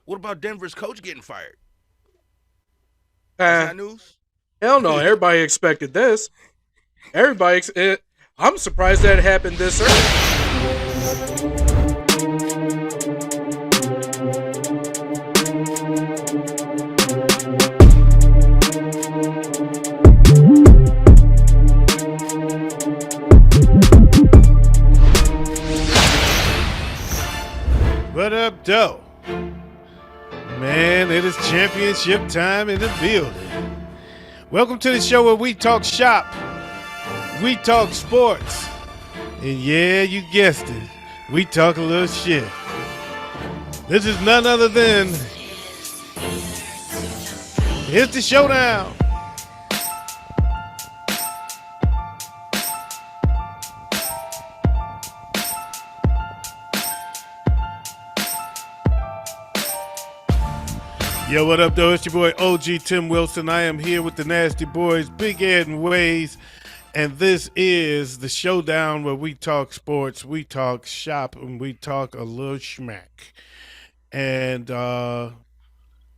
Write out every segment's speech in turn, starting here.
What about Denver's coach getting fired? That's Uh, not news. hell no. Everybody expected this. I'm surprised that it happened this early. What up, Doe? Man, it is championship time in the building. Welcome to the show where we talk shop, we talk sports, and yeah, you guessed it, we talk a little shit. This is none other than Here's the Showdown. Yo, what up, though? It's your boy OG Tim Wilson. I am here with the Nasty Boys, Big Ed and Wayz, and this is the Showdown where we talk sports, we talk shop, and we talk a little schmack. And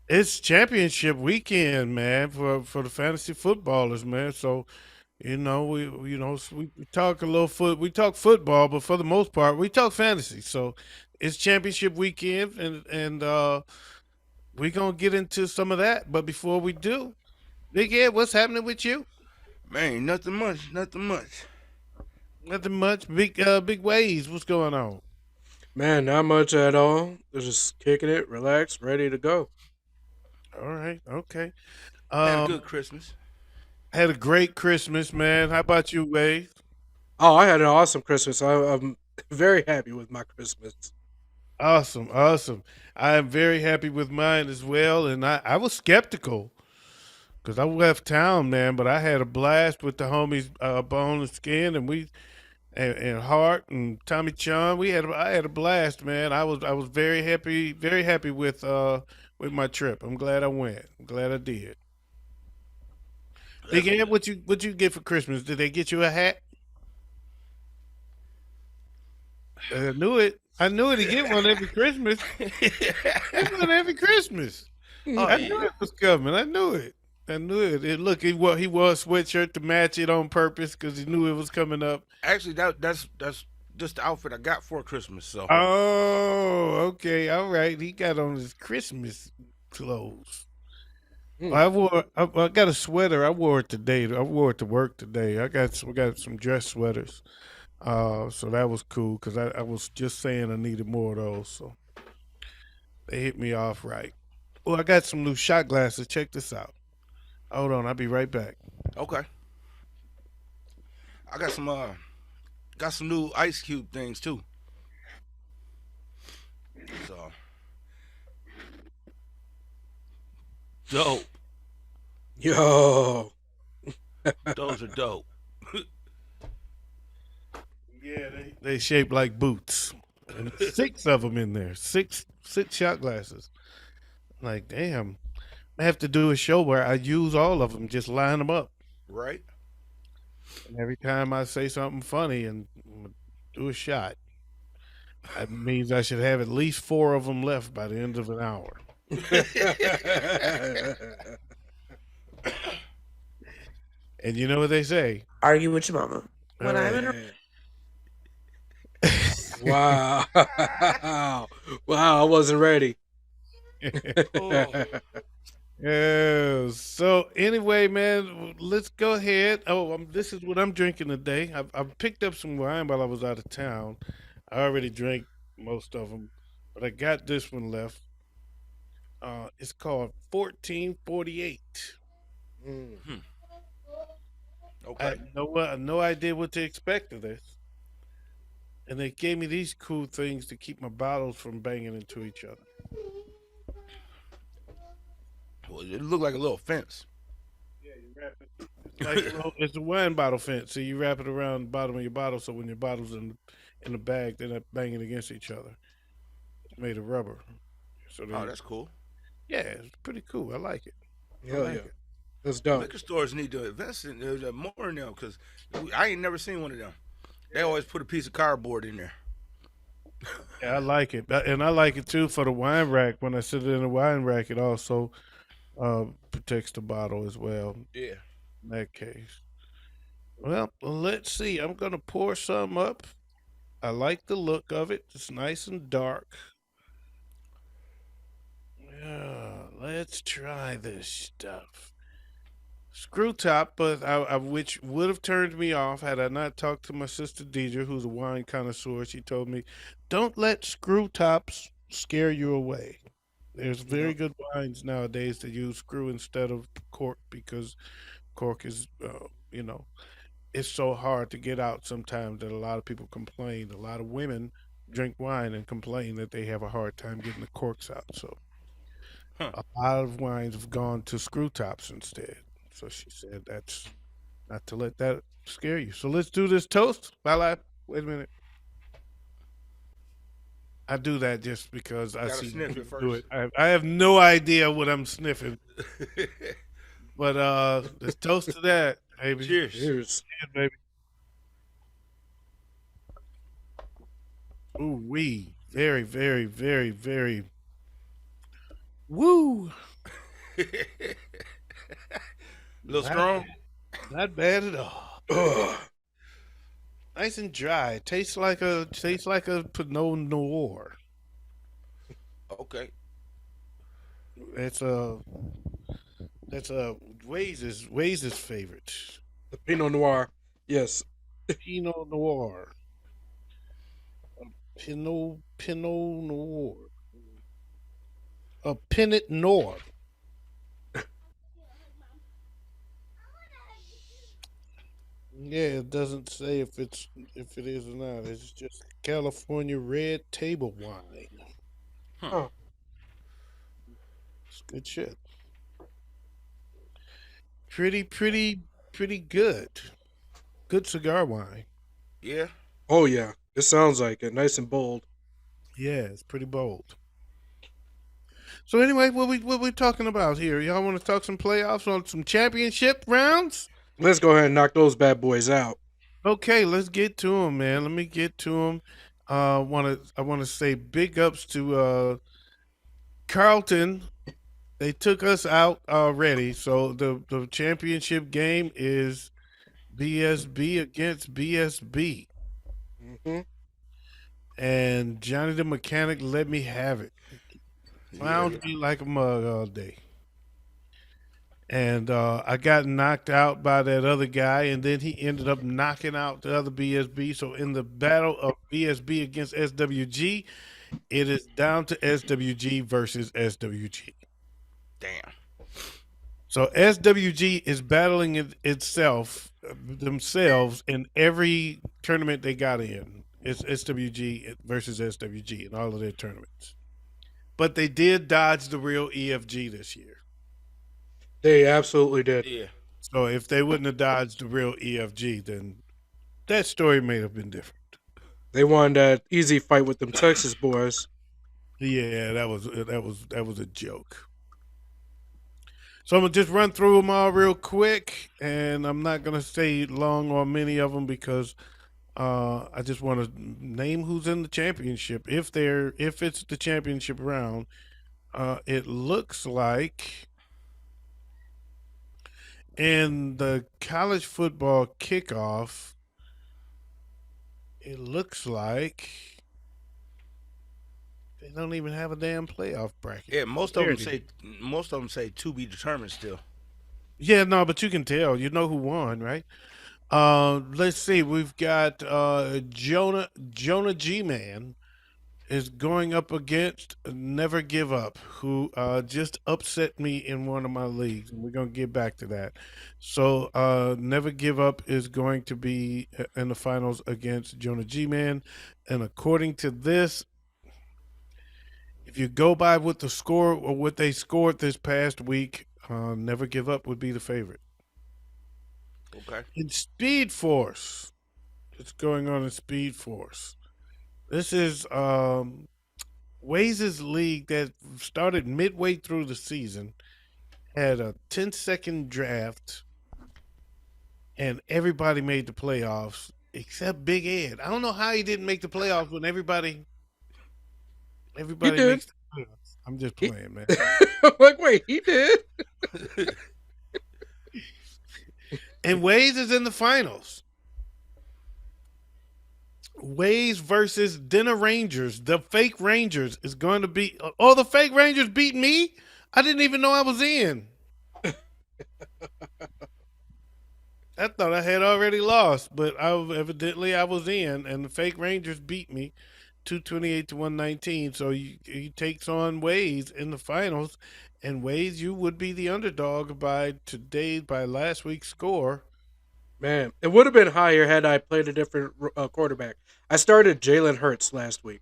it's championship weekend, man, for the fantasy footballers, man. So we talk a little we talk football, but for the most part, we talk fantasy. So it's championship weekend, and we're gonna get into some of that. But before we do, Big Ed, what's happening with you? Man, nothing much. Nothing much. Nothing much. Big Ways. What's going on? Man, not much at all. They're just kicking it, relaxed, ready to go. All right. Okay. Had a Um, good Christmas. had a great Christmas, man. How about you, Ways? Oh, I had an awesome Christmas. I'm very happy with my Christmas. Awesome. Awesome. I am very happy with mine as well. And I was skeptical because I left town, man, but I had a blast with the homies, Bone and Skin, and Hart and Tommy Chun. I had a blast, man. I was very happy with my trip. I'm glad I went. I'm glad I did. Big That's Ed, good. what you get for Christmas? Did they get you a hat? I knew it. I knew it. He get one every Christmas. Get one every Christmas. Oh I knew yeah. it was coming. I knew it. I knew it. Look, he wore a sweatshirt to match it on purpose because he knew it was coming up. Actually, that's just the outfit I got for Christmas. So Oh, okay, all right. He got on his Christmas clothes. Mm. I got a sweater. I wore it today. I wore it to work today. We got some dress sweaters. So that was cool because I was just saying I needed more of those. So they hit me off right. Well, I got some new shot glasses. Check this out. Hold on, I'll be right back. okay, I got some new ice cube things too. So dope. Yo. Those are dope. Yeah, they shaped like boots. And six of them in there. Six shot glasses. Like, damn. I have to do a show where I use all of them, just line them up. Right. And every time I say something funny and do a shot, that means I should have at least four of them left by the end of an hour. And you know what they say? Argue with your mama. All When I'm in a Man. Wow. Wow, I wasn't ready. Oh, Yeah. So anyway, man, let's go ahead. Oh, this is what I'm drinking today. I've picked up some wine while I was out of town. I already drank most of them, but I got this one left. It's called 1448. Mm. hmm. I Okay. had no idea what to expect of this, and they gave me these cool things to keep my bottles from banging into each other. Well, it looked like a little fence. Yeah, you wrap it. It's like it's a wine bottle fence. So you wrap it around the bottom of your bottle, so when your bottles in the bag, they're not banging against each other. It's made of rubber, so Oh, they that's cool. yeah, it's pretty cool. I like it. I Hell like yeah. it. That's dope. Liquor stores need to invest in more in them because I ain't never seen one of them. They always put a piece of cardboard in there. Yeah, I like it, and I like it too for the wine rack. When I sit it in the wine rack, it also protects the bottle as well. Yeah. In that case, well, let's see. I'm gonna pour some up. I like the look of it. It's nice and dark. Yeah, let's try this stuff. Screw top, but which would have turned me off had I not talked to my sister Deidre, who's a wine connoisseur. She told me, "Don't let screw tops scare you away." There's very Yep. good wines nowadays that use screw instead of cork because cork is, it's so hard to get out sometimes that a lot of people complain. A lot of women drink wine and complain that they have a hard time getting the corks out. So Huh. a lot of wines have gone to screw tops instead. So she said that's not to let that scare you. So let's do this toast. Wait a minute. I do that just because I Gotta see sniff people it do first. it. I have no idea what I'm sniffing, but let's toast to that, baby. Cheers. Cheers. Yeah, baby. Ooh wee. Very, very, very, very. Woo. A little Not strong. bad. Not bad at all. Ugh. Nice and dry. Tastes like a Pinot Noir. Okay. That's a that's a Wayz's favorite. The Pinot Noir. Yes. Pinot Noir. Pinot Noir. A Pinot Noir. Yeah, it doesn't say if it is or not. It's just California red table wine. Huh. Oh, It's good shit. Pretty good. Good cigar wine. Yeah. oh yeah. It sounds like it. Nice and bold. Yeah, it's pretty bold. So anyway, what we talking about here? Y'all want to talk some playoffs on some championship rounds? Let's go ahead and knock those bad boys out. Okay, let's get to them, man. Let me get to them. I want to say big ups to Carlton. They took us out already, so the championship game is BSB against BSB, Hmm. and Johnny the mechanic let me have it. Yeah. Clowned me like a mug all day. And I got knocked out by that other guy, and then he ended up knocking out the other BSB. So in the battle of BSB against SWG, it is down to SWG versus SWG. Damn. So SWG is battling itself themselves in every tournament they got in. It's SWG versus SWG in all of their tournaments. But they did dodge the real EFG this year. They absolutely did. Yeah. So if they wouldn't have dodged the real EFG, then that story may have been different. They won that easy fight with them Texas boys. Yeah, that was a joke. So I'm gonna just run through them all real quick, and I'm not gonna stay long on many of them because I just want to name who's in the championship. If it's the championship round, it looks like in the college football kickoff, it looks like they don't even have a damn playoff bracket. Yeah. Most of There them it is. say. Most of them say to be determined still. Yeah, no, but you can tell. You know who won, right? Let's see. We've got Jonah G Man is going up against Never Give Up, who just upset me in one of my leagues, and we're gonna get back to that. So Never Give Up is going to be in the finals against Jonah G Man, and according to this, if you go by what the score or what they scored this past week, Never Give Up would be the favorite. Okay. In Speed Force, it's going on in Speed Force. This is Wayz's league that started midway through the season, had a 10-second draft, and everybody made the playoffs except Big Ed. I don't know how he didn't make the playoffs when everybody He Everybody did. makes the playoffs. I'm just He, playing, man. I'm like, wait, he did. And Wayz is in the finals. Wayz versus Dinner Rangers. The fake Rangers is going to be. Oh, the fake Rangers beat me? I didn't even know I was in. I thought I had already lost, but evidently I was in, and the fake Rangers beat me 228 to 119. So he takes on Wayz in the finals, and Wayz, you would be the underdog by last week's score. Man, it would have been higher had I played a different quarterback. I started Jalen Hurts last week.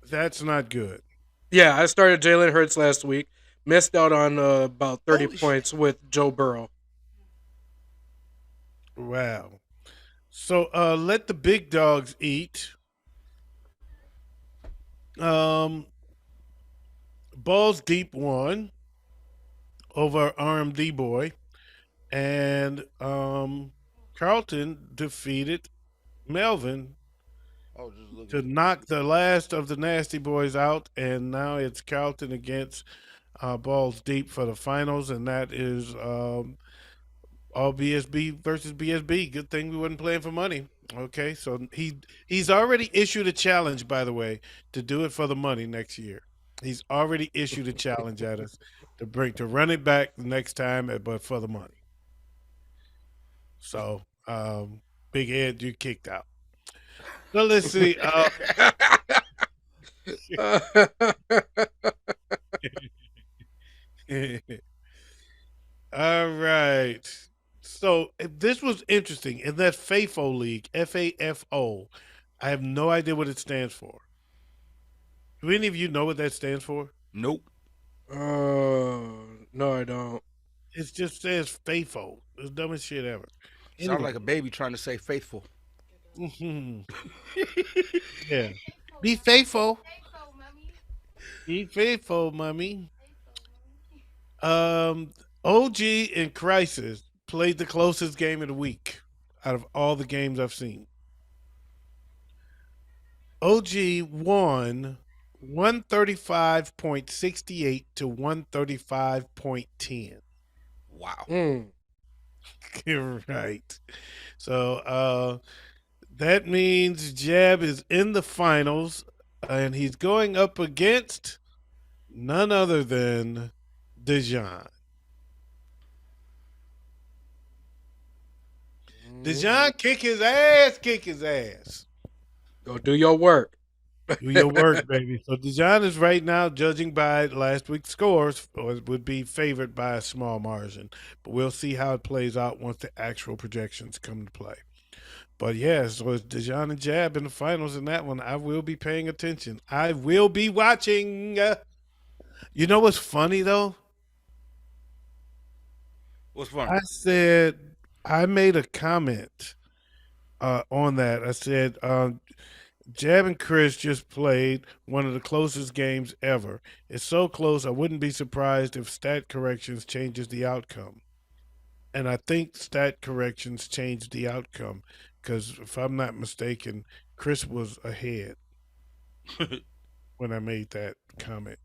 That's not good. Yeah, I started Jalen Hurts last week. Missed out on about 30 Holy shit. points with Joe Burrow. Wow. So let the big dogs eat. Um, Balls Deep won over RMD Boy, and Carlton defeated Melvin Oh, just looking to for knock pictures. the last of the Nasty Boys out, and now it's Carlton against Balls Deep for the finals, and that is all BSB versus BSB. Good thing we wasn't playing for money. Okay, so he's already issued a challenge, by the way, to do it for the money next year. He's already issued a challenge at us to run it back the next time, but for the money. So, Big Ed, you kicked out. So let's see. All right. So this was interesting in that FAFO league, FAFO. I have no idea what it stands for. Do any of you know what that stands for? Nope. No, I don't. It just says FAFO. It's the dumbest shit ever. Sounds Anyway, like a baby trying to say faithful. mhm, yeah. Be faithful. Be faithful, mommy. Um, OG and Crisis played the closest game of the week out of all the games I've seen. OG won 135.68 to 135.10. Wow. Mm. Right. So that means Jab is in the finals and he's going up against none other than Dejan. Dejan, kick his ass. Go do your work. Do your work, baby. So Dejan is right now, judging by last week's scores, would be favored by a small margin. But we'll see how it plays out once the actual projections come to play. But yeah, so it's Dejan and Jab in the finals in that one. I will be paying attention. I will be watching. You know what's funny though? What's funny? I said I made a comment on that. I said Jab and Chris just played one of the closest games ever. It's so close, I wouldn't be surprised if stat corrections changes the outcome. And I think stat corrections changed the outcome because if I'm not mistaken, Chris was ahead when I made that comment.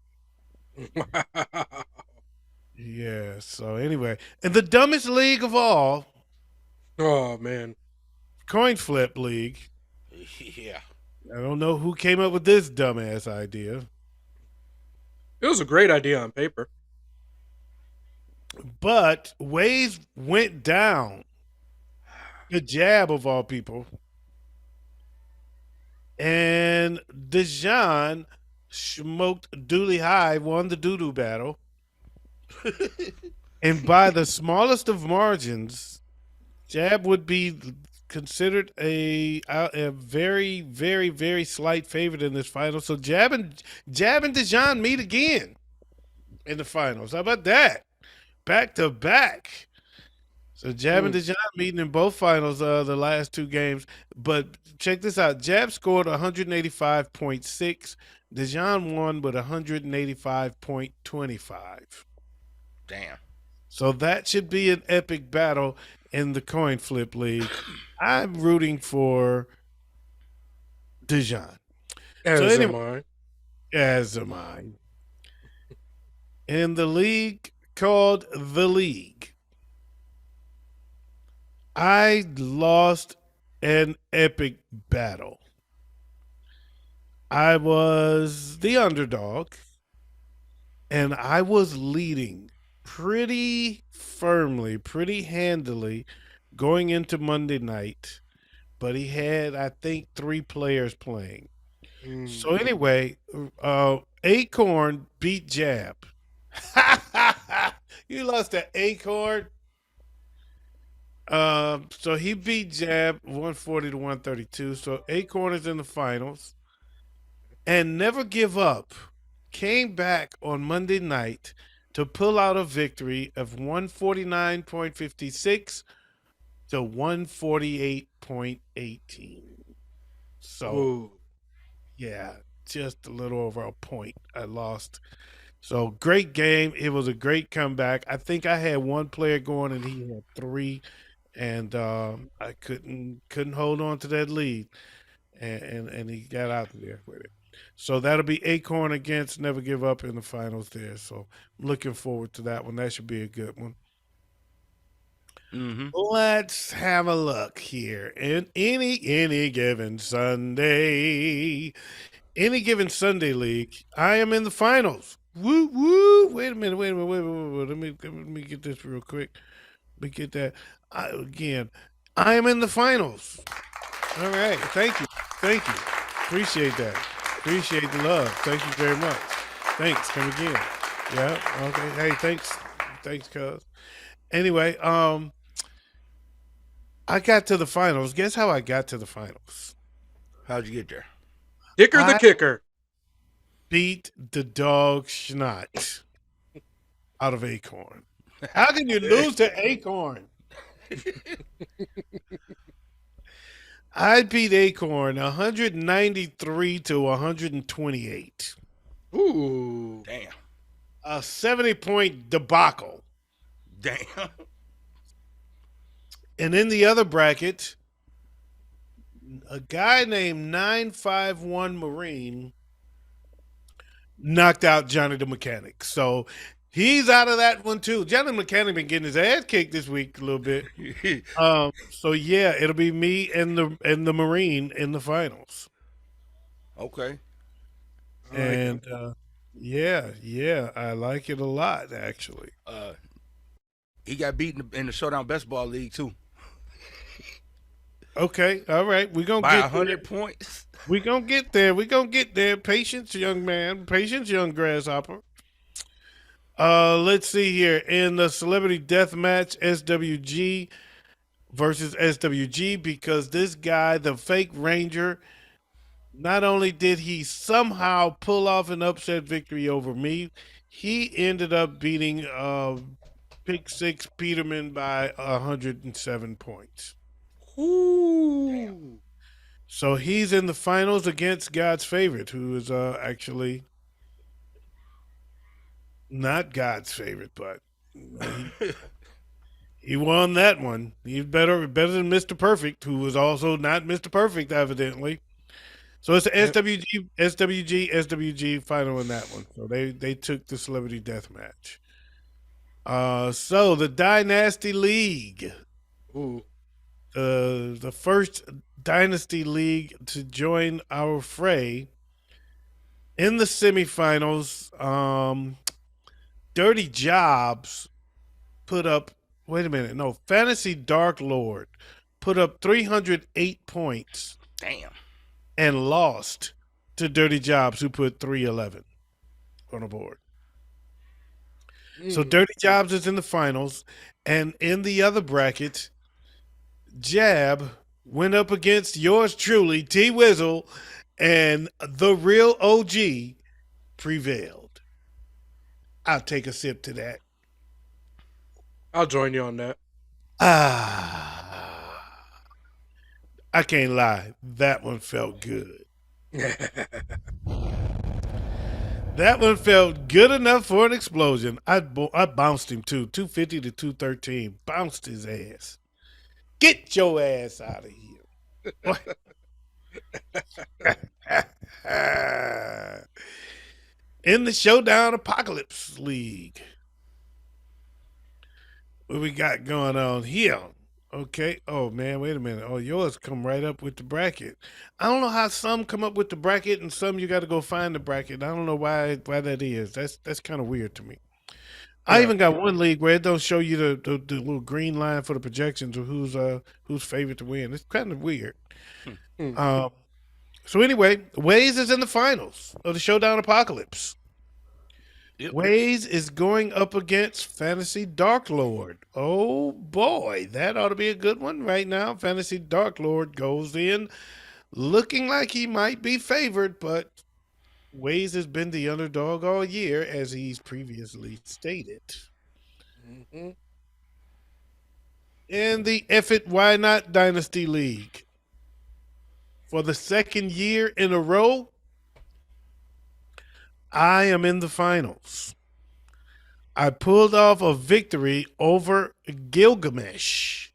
Yeah. So anyway, and the dumbest league of all, Oh man, coin flip league. Yeah. I don't know who came up with this dumbass idea, it was a great idea on paper. but Wayz went down. The Jab of all people, and Dejan smoked Dooley High, won the doo doo battle, and by the smallest of margins, Jab would be considered a very, very, very slight favorite in this final. So Jab and Dejan meet again in the finals. How about that? Back to back. So Jab and Mm. Dejan meeting in both finals, the last two games. But check this out: Jab scored 185.6. Dejan won with 185.25. Damn. So that should be an epic battle in the coin flip league. I'm rooting for Dejan. So As anyway, am I. As am I. In the league called The League, I lost an epic battle. I was the underdog, and I was leading pretty firmly, pretty handily going into Monday night. But he had, I think, three players playing. So anyway, Acorn beat Jab. You lost to Acorn. So he beat Jab 140 to 132. So Acorn is in the finals. And Never Give Up came back on Monday night to pull out a victory of 149.56 to 148.18. So Ooh. yeah, just a little over a point I lost. So great game. It was a great comeback. I think I had one player going and he had three, and I couldn't hold on to that lead, and he got out there with it. So that'll be Acorn against Never Give Up in the finals there. So I'm looking forward to that one. That should be a good one. Mm-hmm. Let's have a look here. In any given Sunday, any given Sunday league, I am in the finals. Woo woo! Wait a minute. Wait a minute. Wait. Wait, wait. Let me get this real quick. Let me get that again. I am in the finals. All right. Thank you. Thank you. Appreciate that. Appreciate the love. Thank you very much. Thanks. Come again. Yeah. Okay. Hey. Thanks. Thanks, cuz. Anyway, I got to the finals. Guess how I got to the finals? How'd you get there? Kicker the I kicker. beat the dog schnot out of Acorn. How can you lose to Acorn? I beat Acorn 193 to 128. Ooh. Damn. A 70-point debacle. Damn. And in the other bracket, a guy named 951 Marine knocked out Johnny the Mechanic. So he's out of that one too. Johnny the Mechanic been getting his ass kicked this week a little bit. So yeah, it'll be me and the Marine in the finals. Okay. I like it. And yeah, I like it a lot actually. Uh, he got beaten in the Showdown Best Ball League too Okay, all right, we're gonna by get there. 100 points. We're gonna get there. We're gonna get there. Patience, young man. Patience, young grasshopper. Let's see here. In the celebrity death match, SWG versus SWG, because this guy, the fake ranger, not only did he somehow pull off an upset victory over me, he ended up beating Pick Six Peterman by 107 points. Ooh. So he's in the finals against God's favorite, who is actually not God's favorite, but he won that one. He's better than Mr. Perfect, who was also not Mr. Perfect, evidently. So it's the Yep. SWG final in that one. So they took the celebrity death match. So the Dynasty League, Ooh. the first Dynasty League to join our fray in the semifinals. Dirty Jobs put up. Wait a minute, no, Fantasy Dark Lord put up 308 points Damn. and lost to Dirty Jobs, who put 311 on the board. So Dirty Jobs is in the finals, and in the other bracket, Jab went up against yours truly, T Wizzle, and the real OG prevailed. I'll take a sip to that. I'll join you on that. Ah, I can't lie. That one felt good. That one felt good enough for an explosion. I bounced him too. 250 to 213. Bounced his ass. Get your ass out of here. In the Showdown Apocalypse League, what we got going on here? Okay. Oh man, wait a minute. Oh, yours come right up with the bracket. I don't know how some come up with the bracket and some you got to go find the bracket. I don't know why that is. That's kind of weird to me. I Yeah. even got one league where it don't show you the little green line for the projections of who's favorite to win. It's kind of weird. Hmm. Mm. Um. So anyway, Wayz is in the finals of the Showdown Apocalypse. Yep. Wayz is going up against Fantasy Dark Lord. Oh boy, that ought to be a good one right now. Fantasy Dark Lord goes in looking like he might be favored, but Wayz has been the underdog all year, as he's previously stated. Mm-hmm. In the F It Why Not Dynasty League, for the second year in a row, I am in the finals. I pulled off a victory over Gilgamesh.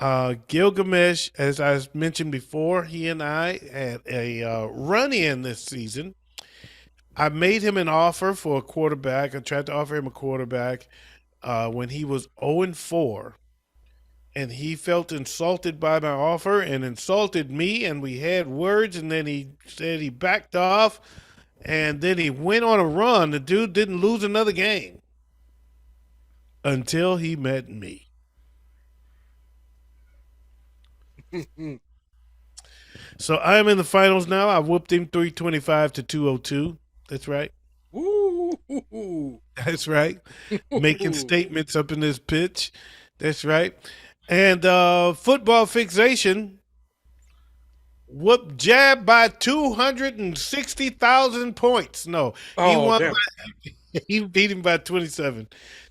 Gilgamesh, as I mentioned before, he and I had a run in this season. I made him an offer for a quarterback. I tried to offer him a quarterback when he was 0-4. And he felt insulted by my offer and insulted me. And we had words. And then he said he backed off. And then he went on a run. The dude didn't lose another game until he met me. So I am in the finals now. I whooped him 325 to 202. That's right. Ooh. That's right. Making statements up in this pitch. That's right. And football fixation whooped Jab by 260,000 points. No, he Oh, won. damn. He beat him by 27.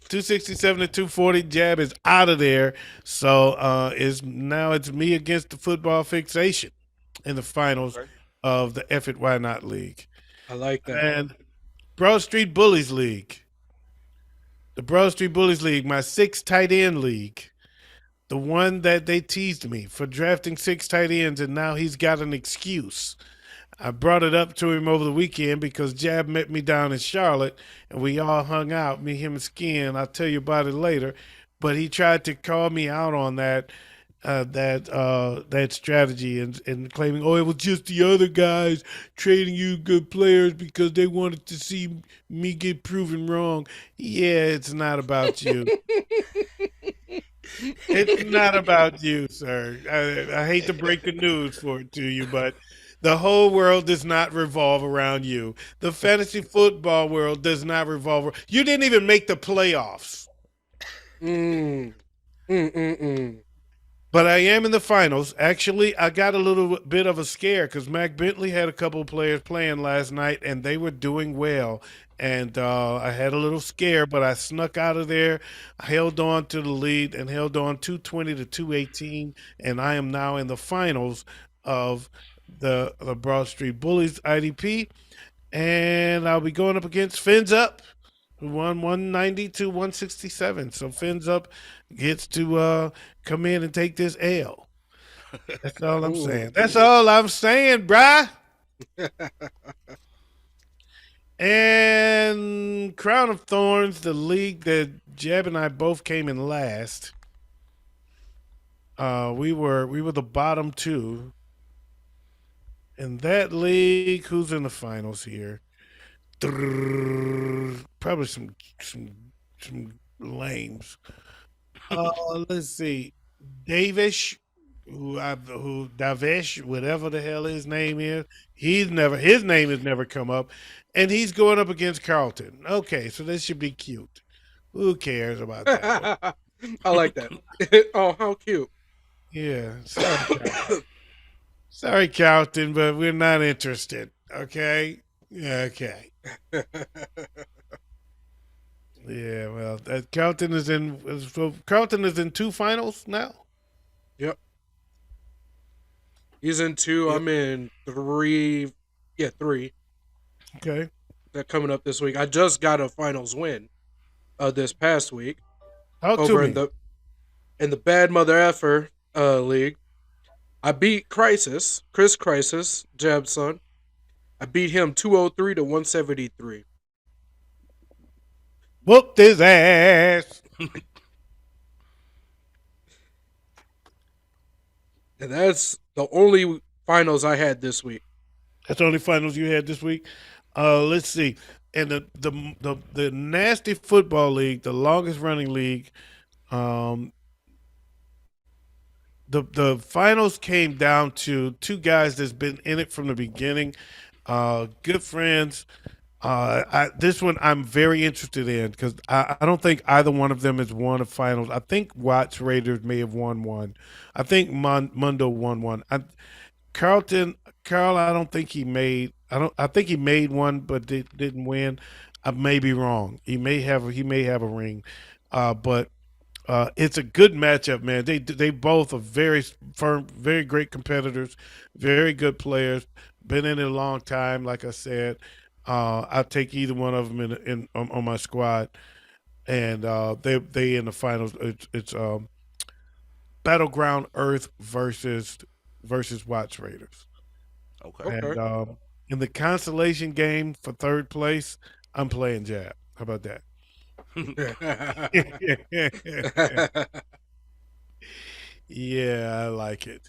267 to 240. Jab is out of there. So it's me against the football fixation in the finals Okay. of the F It Why Not League. I like that. And Broad Street Bullies League. The Broad Street Bullies League, my 6 tight end league. The one that they teased me for drafting 6 tight ends, and now he's got an excuse. I brought it up to him over the weekend because Jab met me down in Charlotte and we all hung out, me, him, and Skin. I'll tell you about it later. But he tried to call me out on that strategy and claiming, oh, it was just the other guys trading you good players because they wanted to see me get proven wrong. Yeah, it's not about you. It's not about you, sir. I hate to break the news for it to you, but the whole world does not revolve around you. The fantasy football world does not revolve. You didn't even make the playoffs. Mm. Mm. But I am in the finals. Actually, I got a little bit of a scare because Mac Bentley had a couple of players playing last night, and they were doing well. And I had a little scare, but I snuck out of there. I held on to the lead and held on 220 to 218, and I am now in the finals of the Broad Street Bullies IDP, and I'll be going up against Fins Up, who won 190 to 167. So Fins Up gets to come in and take this L. That's all I'm saying. That's all I'm saying, bruh. And Crown of Thorns, the league that Jeb and I both came in last. We were the bottom 2. In that league, who's in the finals here? Probably some lames. Let's see, Davish, who Davish, whatever the hell his name is. His name has never come up, and he's going up against Carlton. Okay, so this should be cute. Who cares about that? I like that. Oh, how cute. Yeah, sorry, Carlton. Sorry, Carlton, but we're not interested. Okay, okay. Yeah, well, Carlton is in. So Carlton is in 2 finals now. Yep. He's in 2. Yep. I'm in 3. Yeah, 3. Okay. That coming up this week. I just got a finals win this past week Talk over to me. in the Bad Mother Effer league. I beat Chris Crisis, Jab's son. I beat him 203 to 173. Whooped his ass. And that's the only finals I had this week. That's the only finals you had this week. Let's see. And the nasty football league, the longest running league, um, the finals came down to two guys that's been in it from the beginning. Good friends. This one I'm very interested in because I don't think either one of them has won a finals. I think Watts Raiders may have won one. I think Mundo won one. Carlton, Carl, I don't think he made. I don't. I think he made one, but didn't win. I may be wrong. He may have a ring, but it's a good matchup, man. They both are very firm, very great competitors, very good players. Been in it a long time, like I said. I'll take either one of them in on my squad, and they in the finals. It's Battleground Earth versus Watch Raiders. Okay. And Okay. in the consolation game for third place, I'm playing Jab. How about that? Yeah, I like it.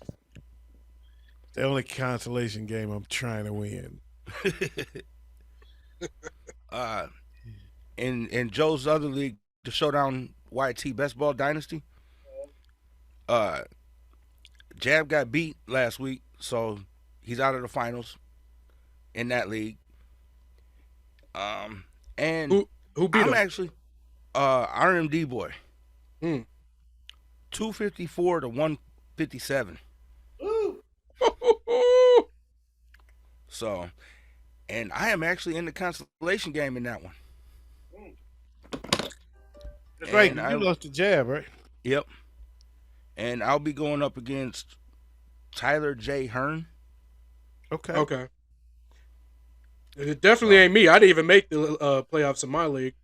The only consolation game I'm trying to win. uh, in Joe's other league, the Showdown YT Best Ball Dynasty, uh, Jab got beat last week, so he's out of the finals in that league. Um, and who beat I'm him? actually RMD boy, Hmm. 254 to 157. So, and I am actually in the consolation game in that one. That's right. And You I, lost the Jab, right? yep. And I'll be going up against Tyler J. Hearn. Okay. Okay. It definitely So, ain't me. I didn't even make the playoffs in my league.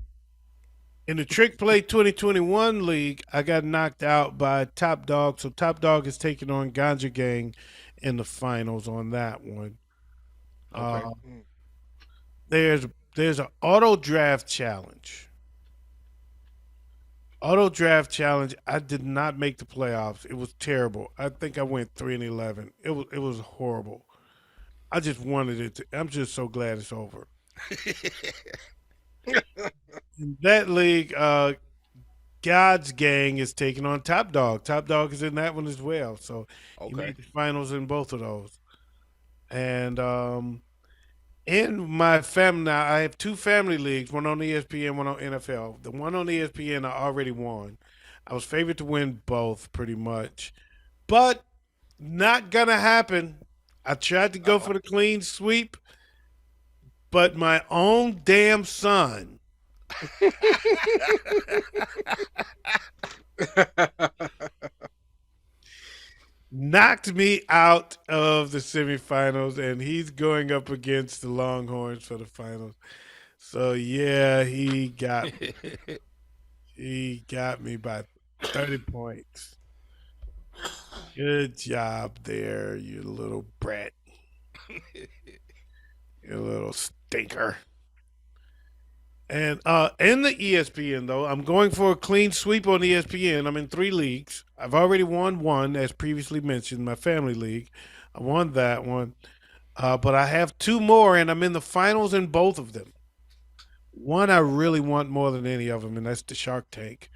In the Trick Play 2021 league, I got knocked out by Top Dog. So Top Dog is taking on Ganja Gang in the finals on that one. okay. Uh, there's an auto draft challenge. Auto draft challenge. I did not make the playoffs. It was terrible. I think I went 3-11. It was horrible. I just wanted it to. I'm just so glad it's over. In that league, God's Gang is taking on Top Dog. Top Dog is in that one as well. So he Okay. made the finals in both of those. And in my family now, I have two family leagues, one on ESPN, one on NFL. The one on ESPN I already won. I was favored to win both pretty much. But not gonna happen. I tried to go Uh for the clean sweep, but my own damn son knocked me out of the semifinals, and he's going up against the Longhorns for the finals. So yeah, oh. he got me by 30 points. Good job there, you little brat, you little stinker. And in the ESPN though, I'm going for a clean sweep on ESPN. I'm in three leagues. I've already won one, as previously mentioned, my family league. I won that one. But I have two more, and I'm in the finals in both of them. One I really want more than any of them, and that's the Shark Tank.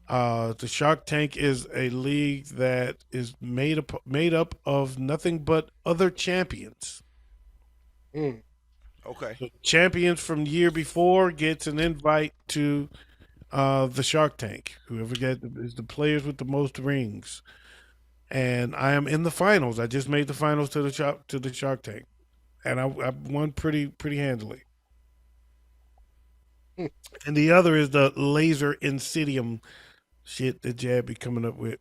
The Shark Tank is a league that is made up of nothing but other champions. Hmm. Okay. So champions from the year before gets an invite to the Shark Tank. Whoever is the players with the most rings, and I am in the finals. I just made the finals to the Shark Tank, and I won pretty handily. And the other is the laser insidium shit that Jab be coming up with.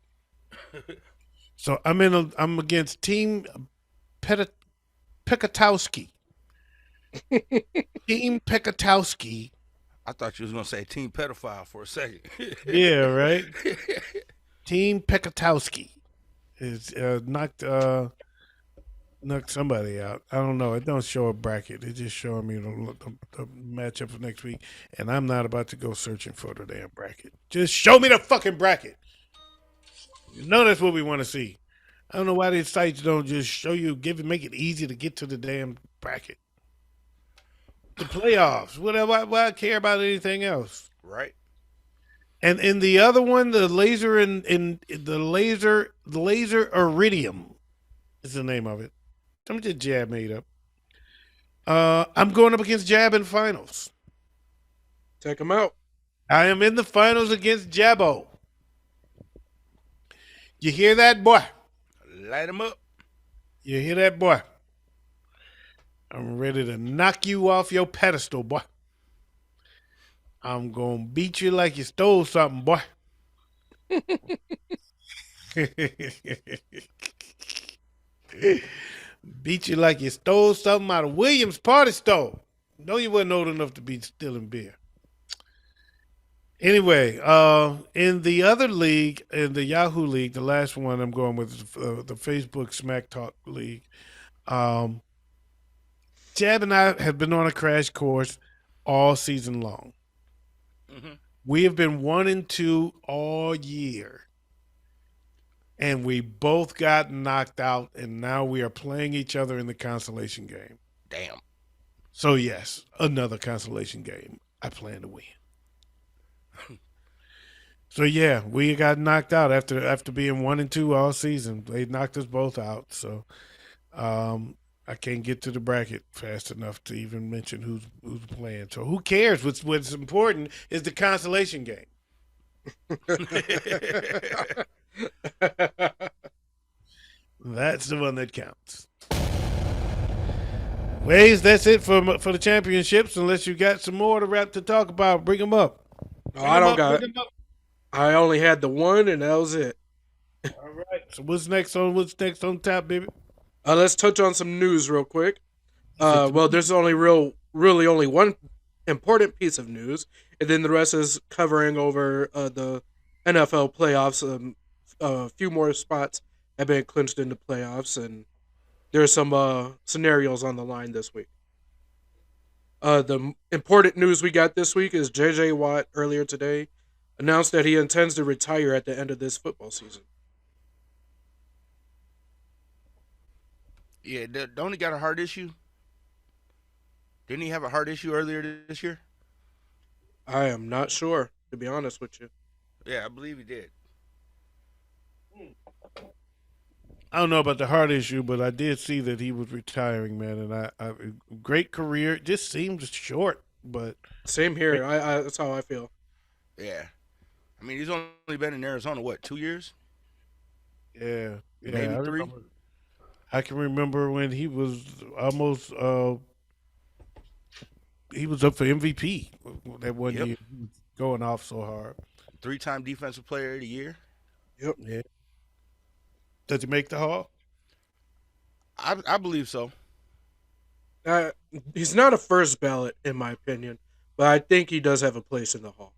So I'm against Team Pet- Pekatowski. Team Pekatowski. I thought you was gonna say team pedophile for a second. Yeah, right. Team Pekatowski is knocked somebody out. I don't know. It don't show a bracket. It just showing me the matchup for next week, and I'm not about to go searching for the damn bracket. Just show me the fucking bracket. You know that's what we want to see. I don't know why these sites don't just show you, make it easy to get to the damn bracket. The playoffs. Whatever. Why I care about anything else? Right. And in the other one, the laser in the laser iridium is the name of it. Some just Jab made up. I'm going up against Jab in finals. Take him out. I am in the finals against Jabbo. You hear that, boy? Light him up. You hear that, boy? I'm ready to knock you off your pedestal, boy. I'm gonna beat you like you stole something, boy. Beat you like you stole something out of Williams' party store. No, you wasn't old enough to be stealing beer. Anyway, in the other league, in the Yahoo League, the last one I'm going with is, the Facebook Smack Talk League. Um, Jab and I have been on a crash course all season long. Hmm. We have been 1-2 all year. And we both got knocked out, and now we are playing each other in the consolation game. Damn. So, yes, another consolation game. I plan to win. So, yeah, we got knocked out after being 1-2 all season. They knocked us both out. So, I can't get to the bracket fast enough to even mention who's playing. So, who cares? What's important is the consolation game. That's the one that counts. Wayz, that's it for the championships. Unless you got some more to talk about, bring them up. No, I don't got. I only had the one, and that was it. All right. So what's next on tap, baby? Let's touch on some news real quick. Well, there's really only one important piece of news, and then the rest is covering over the NFL playoffs. A few more spots have been clinched into playoffs, and there's some scenarios on the line this week. The important news we got this week is J.J. Watt earlier today announced that he intends to retire at the end of this football season. Yeah, don't he got a heart issue? Didn't he have a heart issue earlier this year? I am not sure, to be honest with you. Yeah, I believe he did. I don't know about the heart issue, but I did see that he was retiring, man. And I great career. It just seems short, but Same here. I that's how I feel. Yeah. I mean, he's only been in Arizona, what, 2 years? yeah, Maybe I 3? remember. I can remember when he was almost he was up for MVP that one Yep. year. He was going off so hard. 3-time Defensive Player of the Year. Yep. Yeah. Does he make the hall? I believe so. Uh, he's not a first ballot, in my opinion, but I think he does have a place in the hall.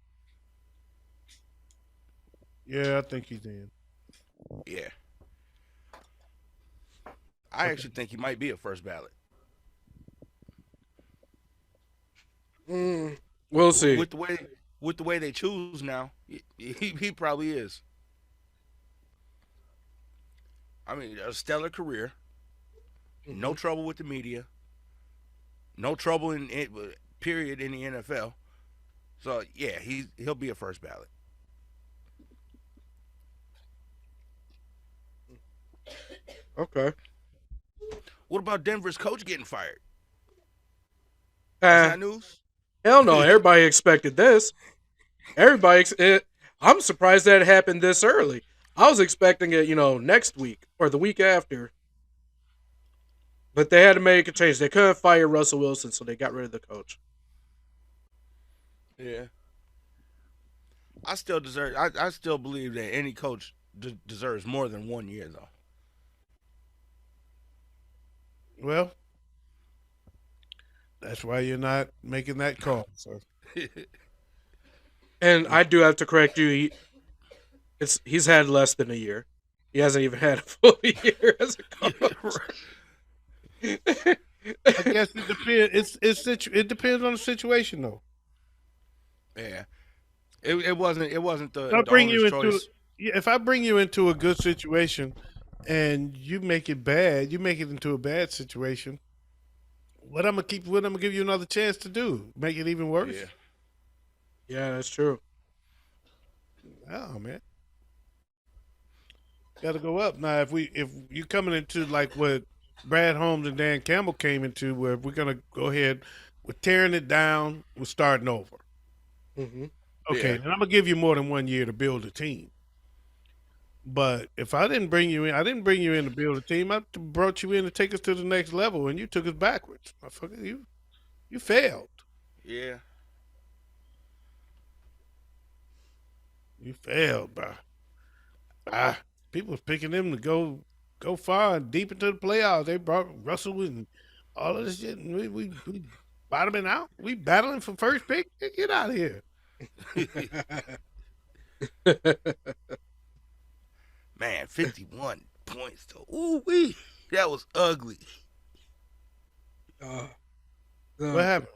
Yeah, I think he's in. Yeah. I Okay. actually think he might be a first ballot. Mm, we'll see. With the way they choose now, he probably is. I mean, a stellar career, no trouble with the media, no trouble in it, period in the NFL. So yeah, he'll be a first ballot. Okay. What about Denver's coach getting fired? Is Uh, that news? hell no. Everybody expected this. I'm surprised that it happened this early. I was expecting it, next week or the week after. But they had to make a change. They couldn't fire Russell Wilson, so they got rid of the coach. Yeah. I still believe that any coach deserves more than 1 year though. Well, that's why you're not making that call. So And I do have to correct you. He's had less than a year. He hasn't even had a full year as a coach. I guess it depends. It depends on the situation though. Yeah, it wasn't If I the bring owner's you into choice. yeah, if I bring you into a good situation and you make it bad, you make it into a bad situation. What I'm gonna give you another chance to do? Make it even Yeah, worse? Yeah, that's true. Oh man, got to go up now. If you coming into like what Brad Holmes and Dan Campbell came into, where we're gonna go ahead, we're tearing it down, we're starting over. Hmm. Okay, yeah, and I'm gonna give you more than 1 year to build a team. But if I didn't bring you in, I didn't bring you in to build a team. I brought you in to take us to the next level, and you took us backwards. Motherfucker, you failed. yeah. You failed, bro. Ah, people was picking them to go far and deep into the playoffs. They brought Russell and all of this shit, and we bottoming out. We battling for first pick. Get out of here. Man, 51 points though. Ooh wee, that was ugly. uh, What uh, happened?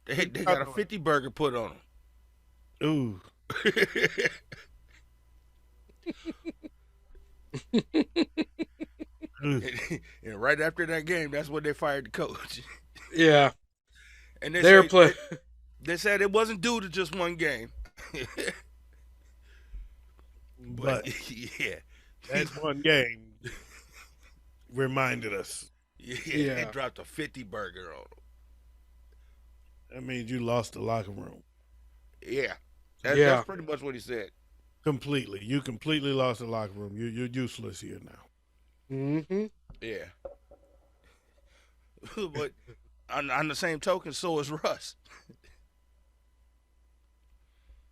They What you they got a talking about? 50 burger put on Ooh, them. ooh. And right after that game, that's when they fired the coach. yeah, And they they're say play. they said it wasn't due to just one game. But But yeah, that one game reminded us. yeah, they Yeah, dropped a 50 burger on them. That means you lost the locker room Yeah, that's yeah, pretty much what he said. completely. You completely lost the locker room. You're useless here now. hmm Yeah, but on the same token, so is Russ.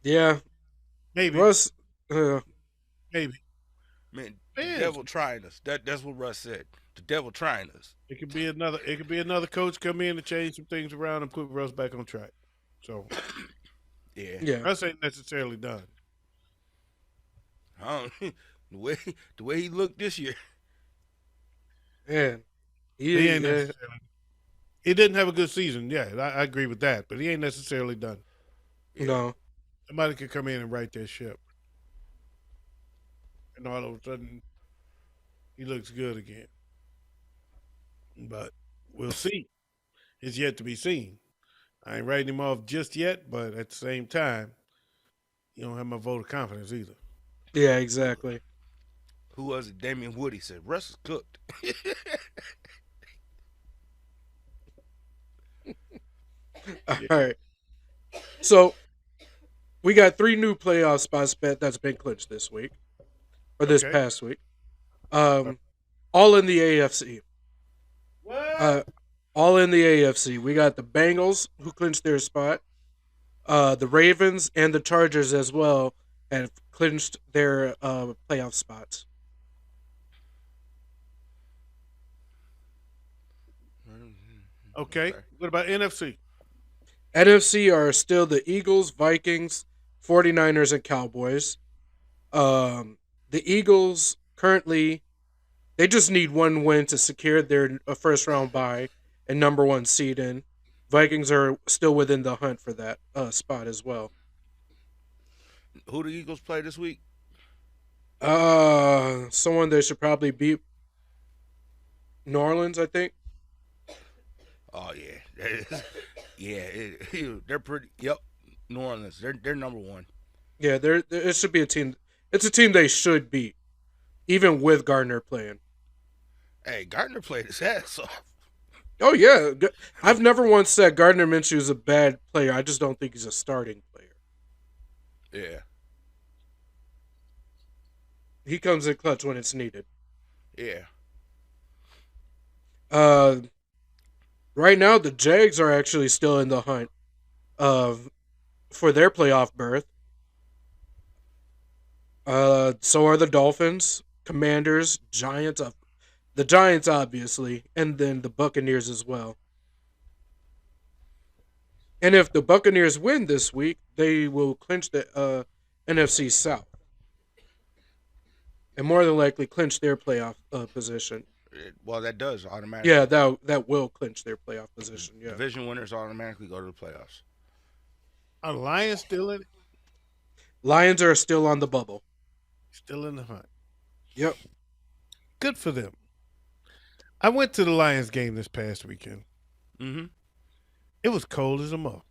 yeah. Maybe, Russ, uh, maybe. Man, the Fans. devil trying us. That's what Russ said. The devil trying us. It could be another. It could be another coach come in to change some things around and put Russ back on track. So Yeah, yeah, Russ ain't necessarily done. I don't, the way he looked this year. man. He ain't Yeah, necessarily. He didn't have a good season. Yeah, I agree with that. But he ain't necessarily done. Yeah, no, Somebody could come in and right their ship, and all of a sudden he looks good again. But we'll see. It's yet to be seen. I ain't writing him off just yet, but at the same time, you don't have my vote of confidence either. yeah, exactly. who was it? Damian Woody said Russ is cooked. All Yeah. right, so we got three new playoff spots bet that's been clinched this week or this Okay. past week. Um, all in the AFC. What? Uh, all in the AFC. We got the Bengals who clinched their spot. The Ravens and the Chargers as well have clinched their playoff spots. Okay. Okay. What about NFC? NFC are still the Eagles, Vikings, 49ers, and Cowboys. Um, the Eagles currently they just need one win to secure their first round bye and number one seed in. Vikings are still within the hunt for that spot as well. Who the Eagles play this week? Someone they should probably beat New Orleans, I think. Oh yeah, yeah. They're pretty. Yep, New Orleans. They're number one. Yeah, it should be a team. It's a team they should beat, even with Gardner playing. Hey, Gardner played his ass off. Oh yeah, I've never once said Gardner Minshew is a bad player. I just don't think he's a starting player. Yeah, He comes in clutch when it's needed. yeah. Uh, right now the Jags are actually still in the hunt of for their playoff berth. So are the Dolphins, Commanders, Giants. The Giants obviously, and then the Buccaneers as well. And if the Buccaneers win this week, they will clinch the NFC South and more than likely clinch their playoff position. Well, that does Yeah, automatically. that will clinch their playoff position. Yeah, Division winners automatically go to the playoffs. Are the Lions still in it? Lions are still on the bubble. Still in the hunt. Yep. Good for them. I went to the Lions game this past weekend. Mm-hmm. It was cold as a mother.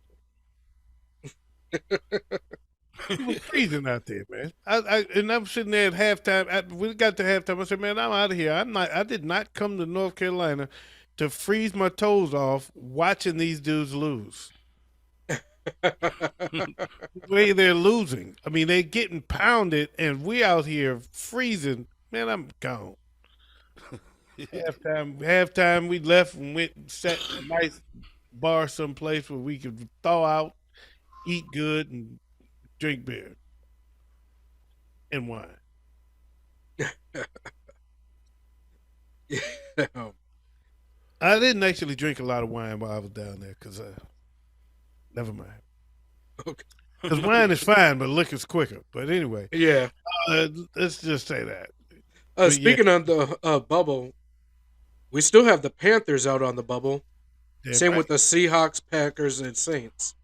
It was freezing out there, man. And I'm sitting there at halftime. We got to halftime. I said, "Man, I'm out of here. I'm not. I did not come to North Carolina to freeze my toes off watching these dudes lose. The way they're losing. I mean, they're getting pounded, and we out here freezing. Man, I'm gone. Halftime, we left and went and sat in a nice bar someplace where we could thaw out, eat good, and drink beer and wine. I didn't actually drink a lot of wine while I was down there because, never mind. Okay. Because wine is fine, but liquor's quicker. But anyway, Yeah. let's just say that. But yeah, Speaking of the bubble, we still have the Panthers out on the bubble. damn Same right. with the Seahawks, Packers, and Saints.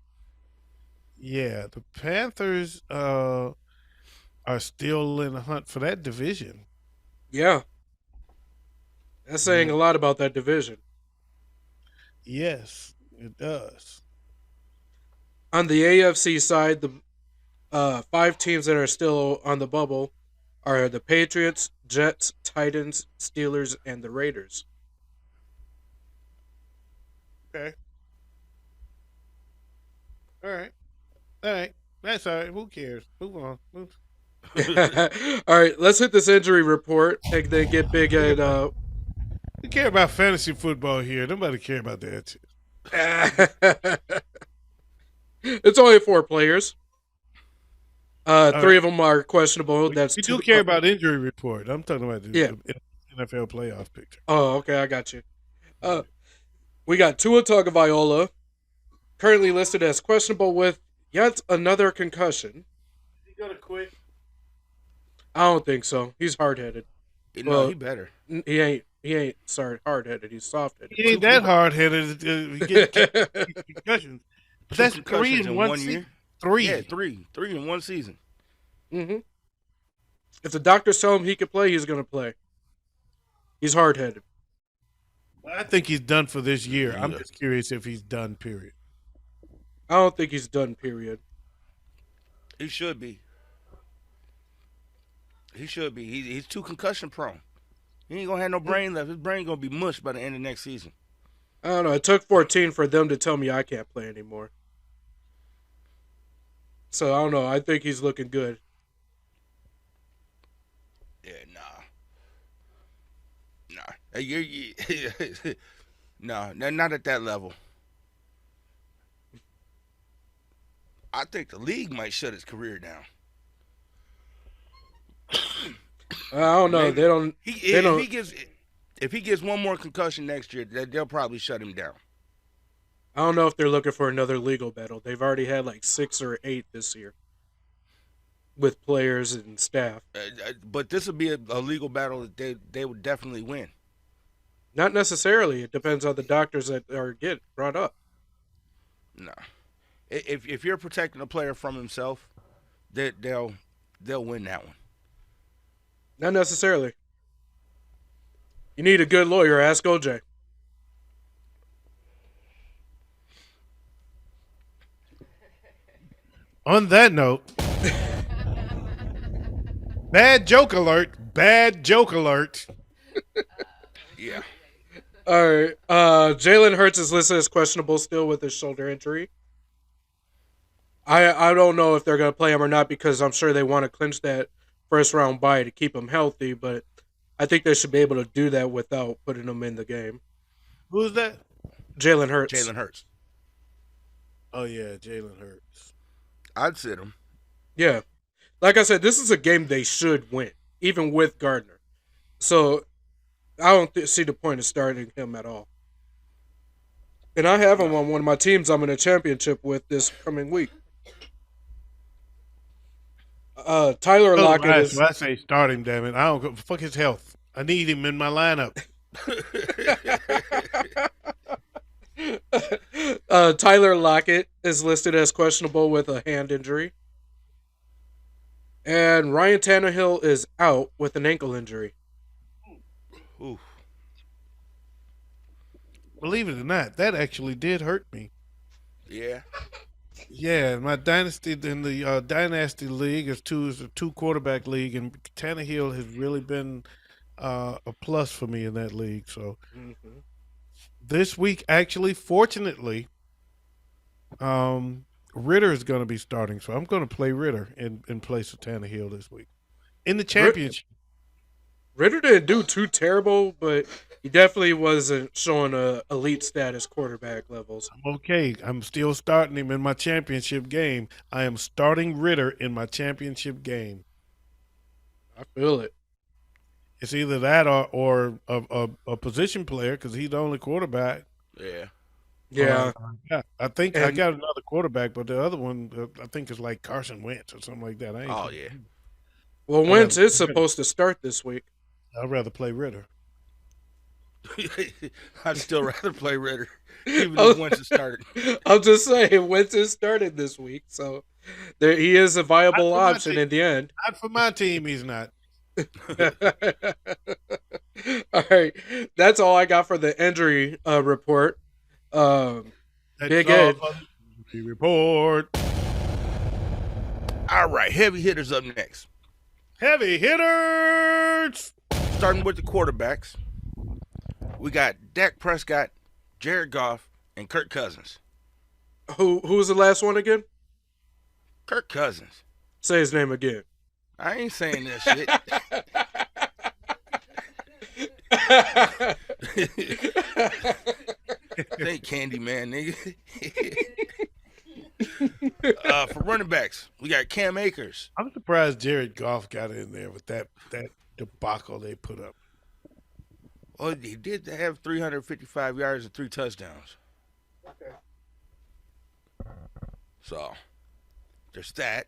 Yeah, the Panthers are still in the hunt for that division. Yeah, that's saying Yeah. a lot about that division. Yes, it does. On the AFC side, the five teams that are still on the bubble are the Patriots, Jets, Titans, Steelers, and the Raiders. Okay. All right. All right. That's all right. Who cares? Move on. Move. All right, let's hit this injury report and then get big Care at. about, we care about fantasy football here. Nobody care about that. It's only four players. All Three right. of them are questionable. That's We do two. care about injury report. I'm talking about Yeah. the NFL playoff picture. Oh, okay, I got you. Uh, we got Tua Tagovailoa, currently listed as questionable with yet another concussion. He gonna quit? I don't think so. He's hard headed. No, Well, he better. he ain't. He ain't. Sorry, hard headed. He's soft headed. He ain't that hard headed. He get concussions. But Two that's three concussions in in one one season. year. Three. Yeah, three in one season. hmm If the doctors tell him he can play, he's gonna play. He's hard headed. I think he's done for this year. I'm Yeah. just curious if he's done. Period. I don't think he's done. Period. He should be. He should be. He's too concussion prone. He ain't gonna have no brain left. His brain gonna be mushed by the end of next season. I don't know. It took 14 for them to tell me I can't play anymore. So I don't know. I think he's looking good. Yeah, nah. Hey, nah, not at that level. I think the league might shut his career down. I don't know. Maybe They don't. he They if don't. he gets if he gets one more concussion next year, they'll probably shut him down. I don't know if they're looking for another legal battle. They've already had like 6 or 8 this year with players and staff. But this would be a legal battle that they would definitely win. Not necessarily. It depends on the doctors that are get brought up. No, if you're protecting a player from himself, they'll win that one. Not necessarily. You need a good lawyer. Ask OJ. On that note, bad joke alert. Bad joke alert. Yeah. All right. Jalen Hurts is listed as questionable still with his shoulder injury. I don't know if they're going to play him or not because I'm sure they want to clinch that first round bye to keep him healthy, but I think they should be able to do that without putting him in the game. Who's that? Jalen Hurts. Jalen Hurts. Oh yeah, Jalen Hurts. I'd sit him. Yeah. Like I said, this is a game they should win, even with Gardner. So I don't see the point of starting him at all. And I have him on one of my teams I'm in a championship with this coming week. Tyler Lockett is. I say start him. Damn it! I don't go fuck his health. I need him in my lineup. Tyler Lockett is listed as questionable with a hand injury, and Ryan Tannehill is out with an ankle injury. Ooh, Believe it or not, that actually did hurt me. yeah. Yeah, my dynasty in the dynasty league is a two quarterback league, and Tannehill has really been a plus for me in that league. So Mm-hmm. this week, actually, fortunately, Ritter is going to be starting, so I'm going to play Ritter in place of Tannehill this week in the championship. Ritter didn't do too terrible, but he definitely wasn't showing a elite status quarterback levels. I'm okay. I'm still starting him in my championship game. I am starting Ritter in my championship game. I feel it. It's either that or a position player because he's the only quarterback. Yeah. Yeah, Yeah, I think I and got another quarterback, but the other one I think is like Carson Wentz or something like that. I ain't. Oh yeah. well, I rather Wentz is play Ritter. supposed to start this week. I'd rather play Ritter. I'd still rather play Ritter, even if I'll, Wentz has started. I'll just say Wentz is started this week, so he is a Not viable for my option team. in the end. Not for my team. He's not. All right, that's all I got for the injury report. Um, That's Big all Ed, on the report. All right, heavy hitters up next. Heavy hitters. Starting with the quarterbacks, we got Dak Prescott, Jared Goff, and Kirk Cousins. who was the last one again? Kirk Cousins. Say his name again. I ain't saying that shit. Think Candyman, nigga. For running backs, we got Cam Akers. I'm surprised Jared Goff got in there with that debacle they put up. Well, he did have 355 yards and 3 touchdowns. So there's that.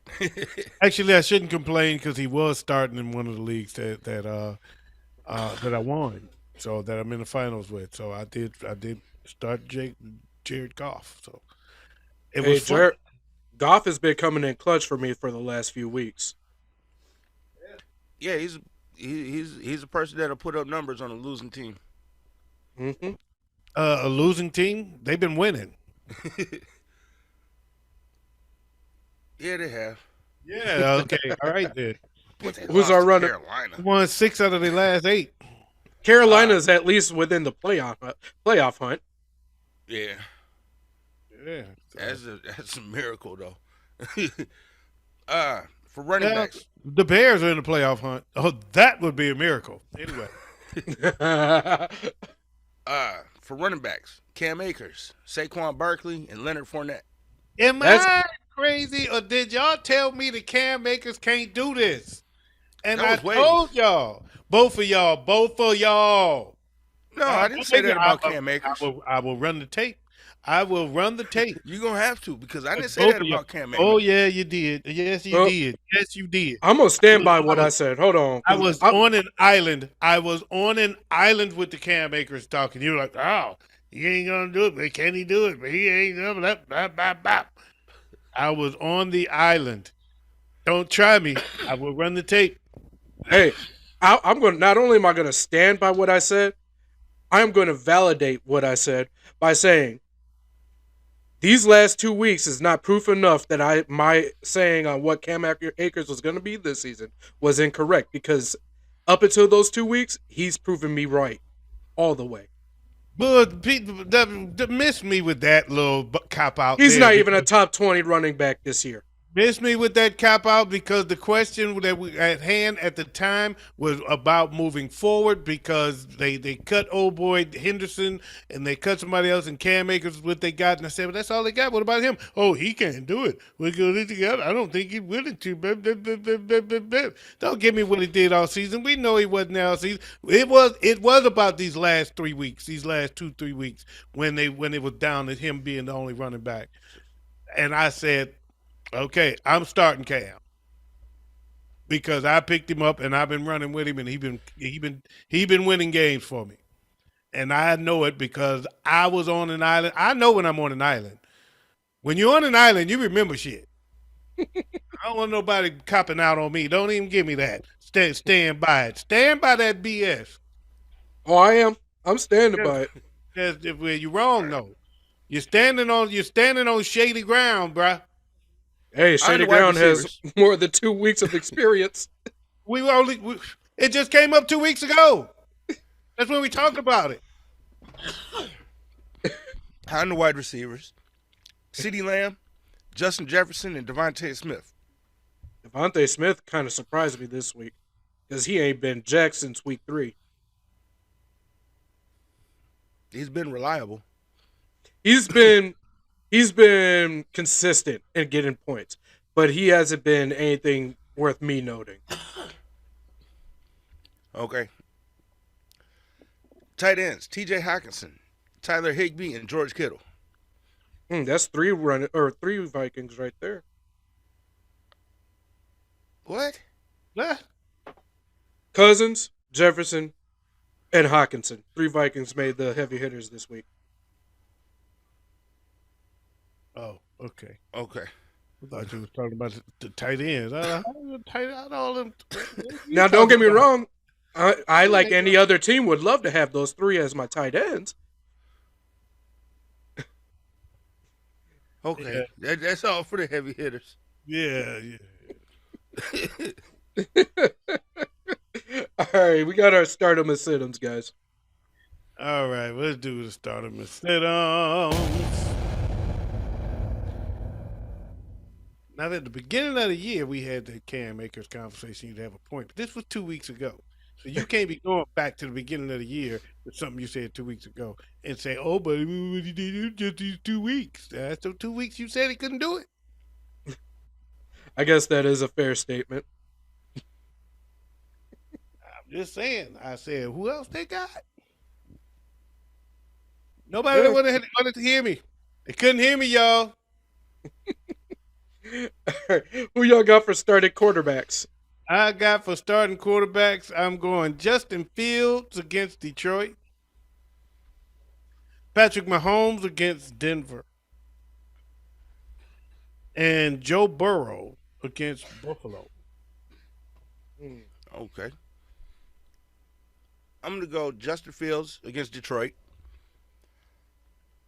Actually, I shouldn't complain because he was starting in one of the leagues that I won, so that I'm in the finals with. So I did start Jared Goff. So it Hey, was fun. Jared, Goff has been coming in clutch for me for the last few weeks. Yeah, he's a person that'll put up numbers on a losing team. Hmm. A losing team, they've been winning. Yeah, they have. Yeah. Okay. All right then. But they Who's lost our to runner? Carolina. Won 6 out of the last 8. Carolina's at least within the playoff hunt. Yeah, Yeah. So, that's a miracle though. For running yeah. backs, The Bears are in the playoff hunt. Oh, that would be a miracle. Anyway. for running backs, Cam Akers, Saquon Barkley, and Leonard Fournette. Am That's I crazy or did y'all tell me the Cam makers can't do this? And I That was Wayz. told y'all, both of y'all. No, I didn't say that about Cam I Akers. will run the tape. I will run the tape. You're gonna have to because I didn't say Both that of y'all. about Cam Akers. Oh yeah, you did. Yes, you Well, did. Yes, you did. I'm gonna stand by what I said. Hold on, I 'cause was on an island. I was on an island with the Cam Akers talking. You were like, oh, he ain't gonna do it, but can he do it? But he ain't gonna blah, blah, blah, blah. I was on the island. Don't try me. I will run the tape. hey, I'm going. Not only am I going to stand by what I said, I am going to validate what I said by saying these last 2 weeks is not proof enough that my saying on what Cam Akers was going to be this season was incorrect because up until those 2 weeks, he's proven me right all the way. But people miss me with that little cop out. He's there not even a because- top 20 running back this year. Miss me with that cop out because the question that we at hand at the time was about moving forward because they cut old boy Henderson and they cut somebody else and Cam Akers is what they got and I said, well, that's all they got. What about him? Oh, he can't do it. We're going together. I don't think he's willing to. Don't give me what he did all season. We know he wasn't all season. It was about these last 3 weeks, these last 2-3 weeks when it was down to him being the only running back. And I said, okay, I'm starting Cam because I picked him up and I've been running with him and he been winning games for me. And I know it because I was on an island. I know when I'm on an island. When you're on an island, you remember shit. I don't want nobody copping out on me. Don't even give me that. Stand by it. Stand by that BS. Oh, I am. I'm standing by it. If you're wrong, no. You're standing on shady ground, bruh. Hey, Iron Shady the wide Ground has receivers. more than 2 weeks of experience. It just came up 2 weeks ago. That's when we talked about it. Iron the wide receivers. CeeDee Lamb, Justin Jefferson, and Devontae Smith. Devontae Smith kind of surprised me this week because he ain't been jacked since week 3. He's been reliable. He's been he's been consistent in getting points, but he hasn't been anything worth me noting. Okay. Tight ends: T.J. Hawkinson, Tyler Higbee, and George Kittle. That's three Vikings right there. What? Huh? Cousins, Jefferson, and Hawkinson. 3 Vikings made the heavy hitters this week. Oh, okay. Okay. I thought you was talking about the tight ends. How you tight out all them? Now, don't get me wrong. I like any other team, would love to have those 3 as my tight ends. Okay. That's all for the heavy hitters. Yeah. All right, we got our stardom and sit-ems, guys. All right, let's do the start of sit-ons. Now, at the beginning of the year, we had the Cam Akers conversation. You'd have a point, but this was 2 weeks ago. So you can't be going back to the beginning of the year with something you said 2 weeks ago and say, "Oh, but what he did just these 2 weeks." That's the 2 weeks you said he couldn't do it. I guess that is a fair statement. I'm just saying. I said, who else they got? Nobody wanted to hear me. They couldn't hear me, y'all. Who y'all got for starting quarterbacks? I got for starting quarterbacks, I'm going Justin Fields against Detroit. Patrick Mahomes against Denver. And Joe Burrow against Buffalo. Okay. I'm going to go Justin Fields against Detroit.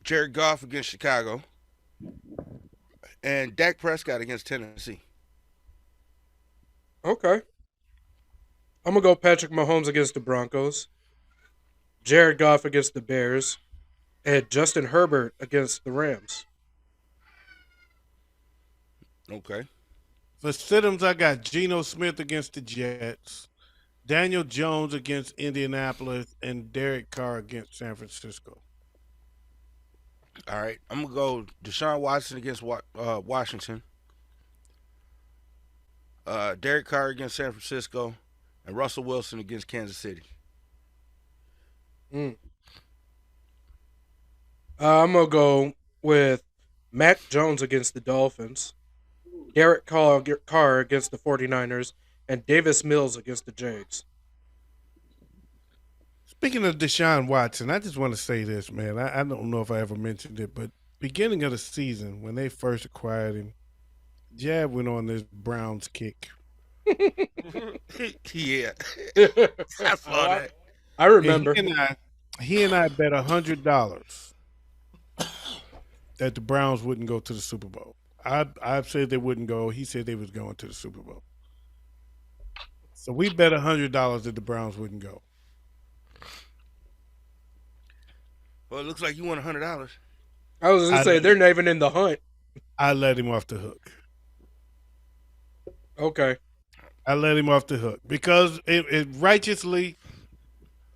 Jared Goff against Chicago. And Dak Prescott against Tennessee. Okay. I'm going to go Patrick Mahomes against the Broncos. Jared Goff against the Bears. And Justin Herbert against the Rams. Okay. For sit-ems, I got Geno Smith against the Jets. Daniel Jones against Indianapolis. And Derek Carr against San Francisco. All right. I'm going to go Deshaun Watson against Washington. Derek Carr against San Francisco. And Russell Wilson against Kansas City. I'm going to go with Mac Jones against the Dolphins. Derek Carr against the 49ers. And Davis Mills against the Jags. Speaking of Deshaun Watson, I just want to say this, man. I don't know if I ever mentioned it, but beginning of the season, when they first acquired him, Jab went on this Browns kick. Yeah. I saw that. I remember. He and I bet $100 that the Browns wouldn't go to the Super Bowl. I said they wouldn't go. He said they was going to the Super Bowl. So we bet $100 that the Browns wouldn't go. Well, it looks like you won $100. I was going to say, they're not even in the hunt. I let him off the hook. Okay. I let him off the hook because it righteously,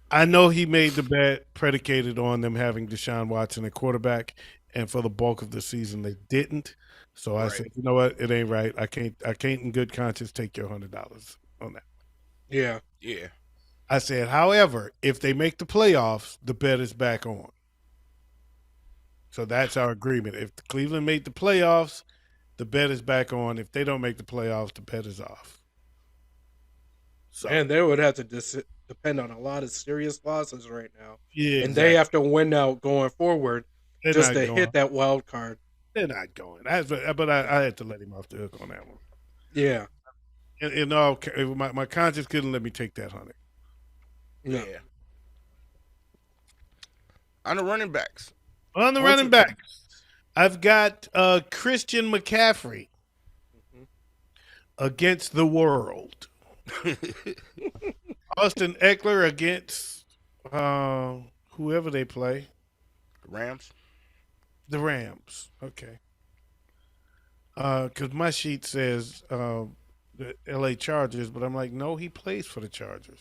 I know he made the bet predicated on them having Deshaun Watson at quarterback, and for the bulk of the season they didn't. So I said, you know what, it ain't right. I can't in good conscience take your $100 on that. Yeah. Yeah. I said, however, if they make the playoffs, the bet is back on. So that's our agreement. If Cleveland made the playoffs, the bet is back on. If they don't make the playoffs, the bet is off. So And they would have to depend on a lot of serious losses right now, yeah, and they exactly. have to win out going forward They're just not to going. hit that wild card. They're not going. But I had to let him off the hook on that one. Yeah, In all, my conscience couldn't let me take that 100. no. Yeah. On the running backs. On the Once running again, backs, I've got Christian McCaffrey mhm. against the world. Austin Eckler against whoever they play. Rams. The Rams. Okay. Because my sheet says the L.A. Chargers, but I'm like, no, he plays for the Chargers.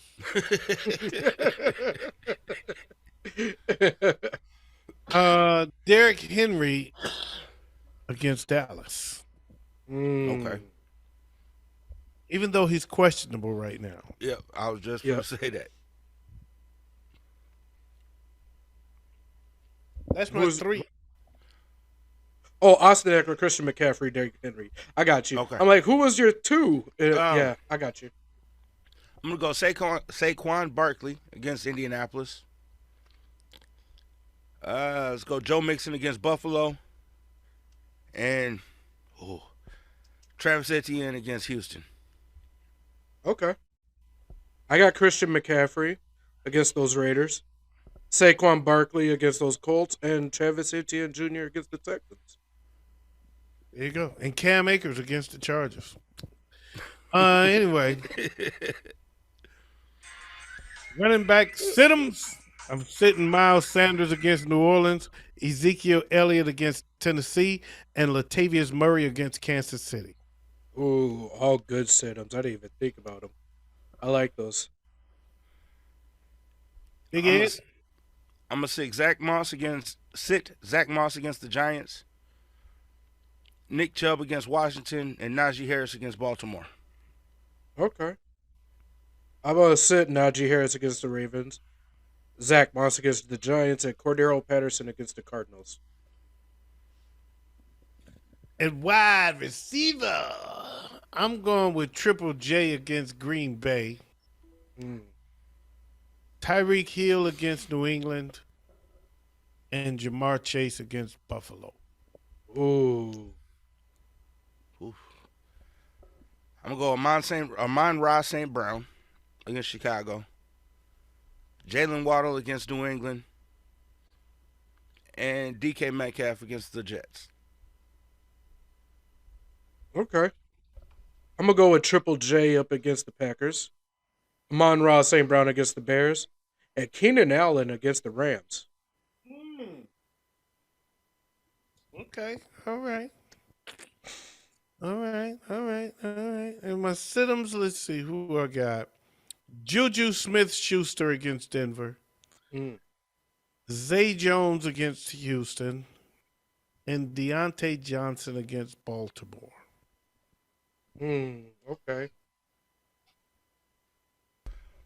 Derrick Henry against Dallas, Okay. Mm, even though he's questionable right now. Yep. I was just going yep. to say that. That's my Who's three. Austin Eckler, Christian McCaffrey, Derrick Henry. I got you. Okay. I'm like, who was your two? Um, Yeah, I got you. I'm going to go Saquon Barkley against Indianapolis. Let's go Joe Mixon against Buffalo. And oh, Travis Etienne against Houston. Okay. I got Christian McCaffrey against those Raiders, Saquon Barkley against those Colts, and Travis Etienne Jr. against the Texans. There you go. And Cam Akers against the Chargers. Anyway, running back Siddums. I'm sitting Miles Sanders against New Orleans, Ezekiel Elliott against Tennessee, and Latavius Murray against Kansas City. Ooh, all good sit-ups. I didn't even think about them. I like those. Big I'm gonna Ed? I'm gonna sit Zach Moss against the Giants. Nick Chubb against Washington and Najee Harris against Baltimore. Okay. I'm going to sit Najee Harris against the Ravens, Zach Moss against the Giants, and Cordero Patterson against the Cardinals. And wide receiver. I'm going with Triple J against Green Bay, Mm. Tyreek Hill against New England, and Jamar Chase against Buffalo. Ooh. Oof. I'm gonna go Amon Ross St. Brown against Chicago. Jalen Waddle against New England. And DK Metcalf against the Jets. Okay. I'm going to go with Triple J up against the Packers, Amon-Ra St. Brown against the Bears, and Keenan Allen against the Rams. Okay. All right. All right. All right. All right. And my Siddums, let's see who I got. Juju Smith Schuster against Denver. Mm. Zay Jones against Houston. And Deontay Johnson against Baltimore. Okay.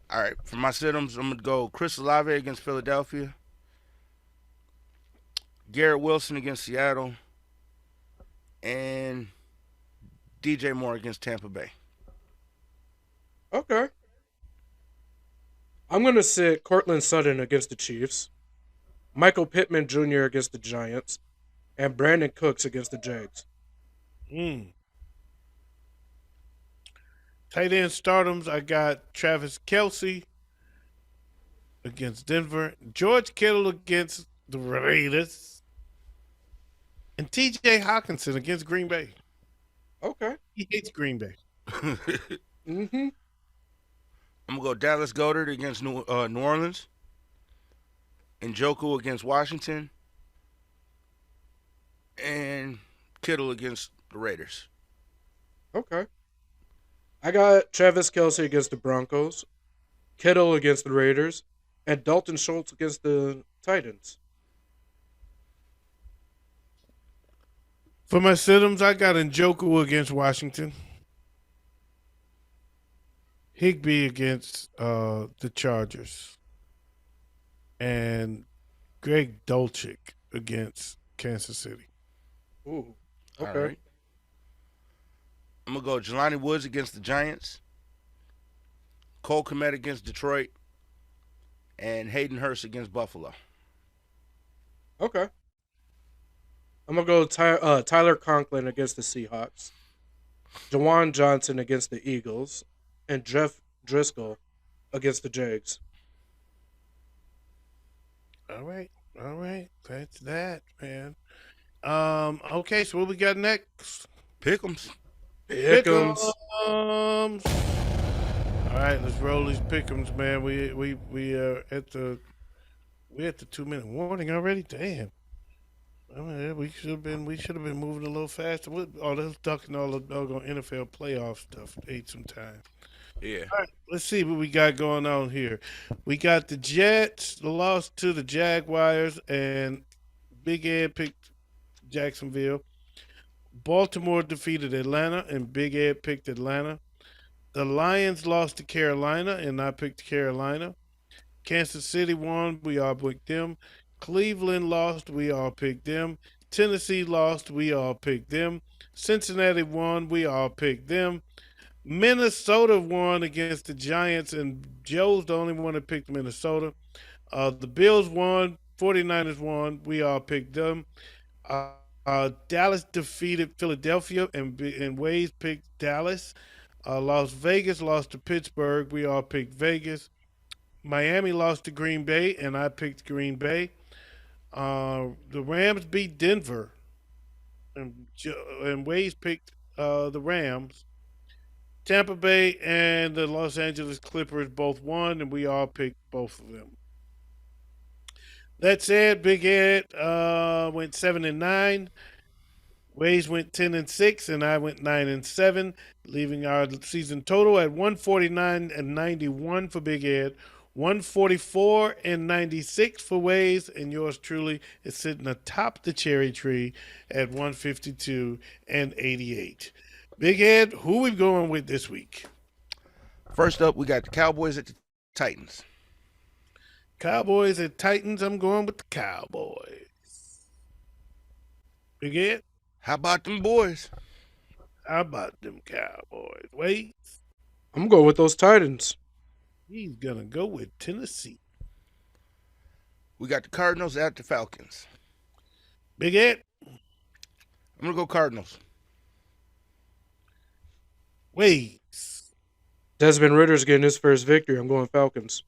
All right, for my sit-ems, I'm gonna go Chris Olave against Philadelphia, Garrett Wilson against Seattle, and DJ Moore against Tampa Bay. Okay. I'm going to sit Cortland Sutton against the Chiefs, Michael Pittman Jr. against the Giants, and Brandon Cooks against the Jags. Mm. Tight end stardoms, I got Travis Kelsey against Denver, George Kittle against the Raiders, and TJ Hawkinson against Green Bay. Okay. He hates Green Bay. Mm-hmm. I'm gonna go Dallas Goedert against New Orleans, Njoku against Washington, and Kittle against the Raiders. Okay. I got Travis Kelsey against the Broncos, Kittle against the Raiders, and Dalton Schultz against the Titans. For my Siddums, I got Njoku against Washington, Higbee against the Chargers, and Greg Dulcich against Kansas City. Ooh. All Okay. right. I'm gonna go Jelani Woods against the Giants, Cole Kmet against Detroit, and Hayden Hurst against Buffalo. Okay. I'm gonna go Tyler Conklin against the Seahawks, Jawan Johnson against the Eagles, and Jeff Driscoll against the Jags. All right. All right. That's that, man. Okay, so what we got next? Pick'ems. Pick'ems. Pick'ems. All right, let's roll these pick'ems, man. We are at the 2 minute warning already. Damn. I mean, we should have been moving a little faster. Oh, they're talking all the doggone NFL playoff stuff. Ate some time. Yeah. All right, let's see what we got going on here. We got the Jets, the loss to the Jaguars, and Big Ed picked Jacksonville. Baltimore defeated Atlanta, and Big Ed picked Atlanta. The Lions lost to Carolina, and I picked Carolina. Kansas City won, we all picked them. Cleveland lost, we all picked them. Tennessee lost, we all picked them. Cincinnati won, we all picked them. Minnesota won against the Giants, and Joe's the only one that picked Minnesota. The Bills won, 49ers won, we all picked them. Dallas defeated Philadelphia, and Wayz picked Dallas. Las Vegas lost to Pittsburgh, we all picked Vegas. Miami lost to Green Bay, and I picked Green Bay. The Rams beat Denver, and Wayz picked the Rams. Tampa Bay and the Los Angeles Clippers both won, and we all picked both of them. That said, Big Ed went 7-9. Wayz went 10-6, and I went 9-7, leaving our season total at 149-91 for Big Ed, 144-96 for Wayz, and yours truly is sitting atop the cherry tree at 152-88. Big Ed, who we going with this week? First up, we got the Cowboys at the Titans. Cowboys at Titans. I'm going with the Cowboys. Big Ed? How about them boys? How about them Cowboys? Wait, I'm going with those Titans. he's gonna go with Tennessee. We got the Cardinals at the Falcons. Big Ed? I'm gonna go Cardinals. Wait, Desmond Ritter's getting his first victory. I'm going Falcons.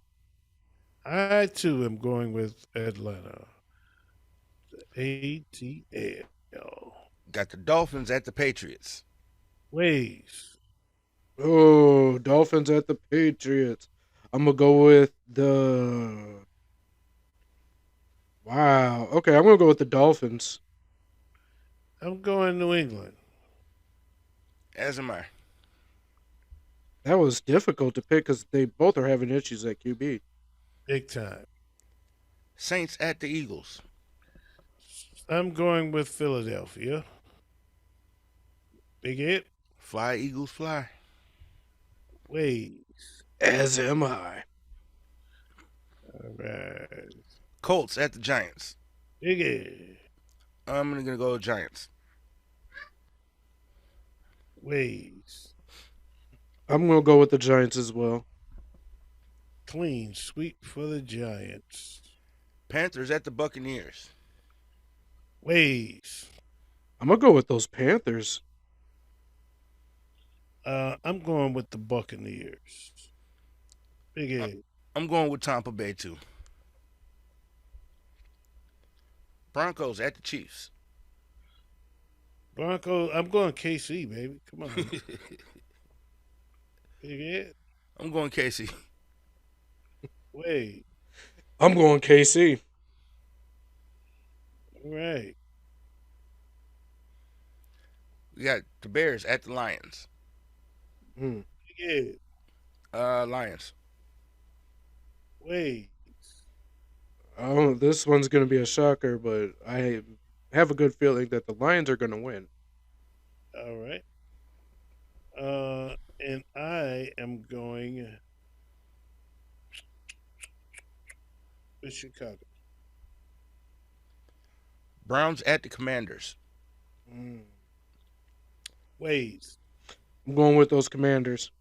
I too am going with Atlanta. ATL. Got the Dolphins at the Patriots. Wait, Oh, Dolphins at the Patriots. I'm gonna go with the. Wow. Okay, I'm gonna go with the Dolphins. I'm going New England. As am I. That was difficult to pick because they both are having issues at QB. Big time. Saints at the Eagles. I'm going with Philadelphia. Big Ed? Fly, Eagles, fly. Wait. As am I. All right. Colts at the Giants. Big Ed. I'm gonna go Giants. Wait. I'm gonna go with the Giants as well. Clean sweep for the Giants. Panthers at the Buccaneers. Wait. I'm gonna go with those Panthers. I'm going with the Buccaneers. Big Ed. I'm going with Tampa Bay too. Broncos at the Chiefs. Broncos. I'm going KC, baby. Come on. Big Ed. I'm going Casey. Wait. I'm going KC. All right. We got the Bears at the Lions. Hmm. Big Ed. Lions. Wait. Oh, this one's gonna be a shocker, but I have a good feeling that the Lions are gonna win. All right. And I am going with Chicago. Browns at the Commanders. Mm. Wait. I'm going with those Commanders.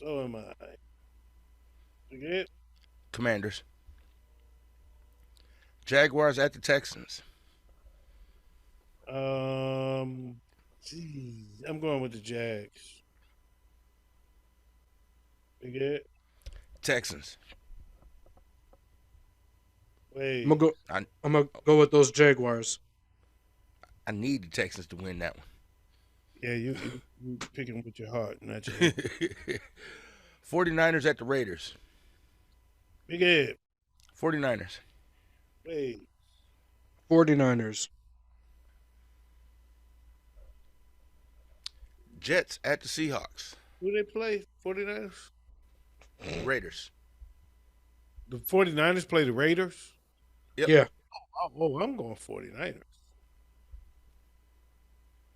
So am I. Forget. Commanders. Jaguars at the Texans. Um, geez, I'm going with the Jags. Forget. Texans. I'm gonna Wait. go. I I'm gonna go with those Jaguars. I need the Texans to win that Yeah, you picking with your heart, not your one. head. 49ers at the Raiders. Big Ed. 49ers. Wait. 49ers. Jets at the Seahawks. Who they play? 49ers? Raiders. The 49ers play the Raiders? Yep. Yeah. Oh, I'm going 49ers.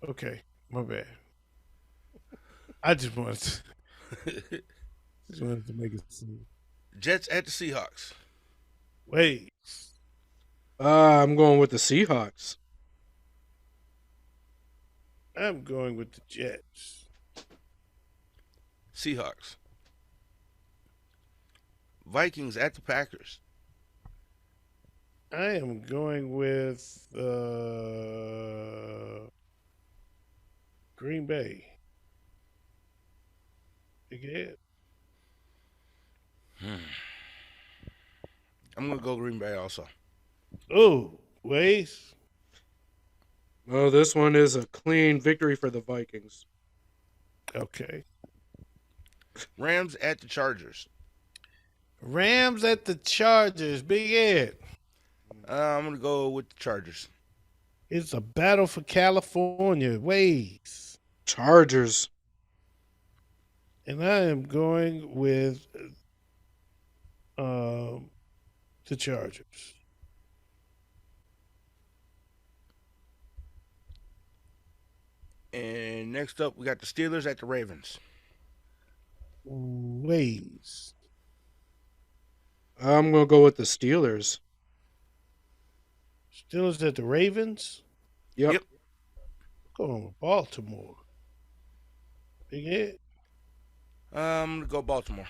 Okay, my bad. I just wanted to make it seem. Jets at the Seahawks. Wait. I'm going with the Seahawks. I'm going with the Jets. Seahawks. Vikings at the Packers. I am going with Green Bay. Big Ed. I'm gonna go Green Bay also. Oh, Wayz. Well, this one is a clean victory for the Vikings. Okay. Rams at the Chargers. Rams at the Chargers. Big Ed. I'm gonna go with the Chargers. It's a battle for California. Wayz. Chargers. And I am going with the Chargers. And next up, we got the Steelers at the Ravens. Wayz. I'm gonna go with the Steelers. Steelers at the Ravens. Yep. Going with Baltimore. Big Ed. I'm gonna go Baltimore.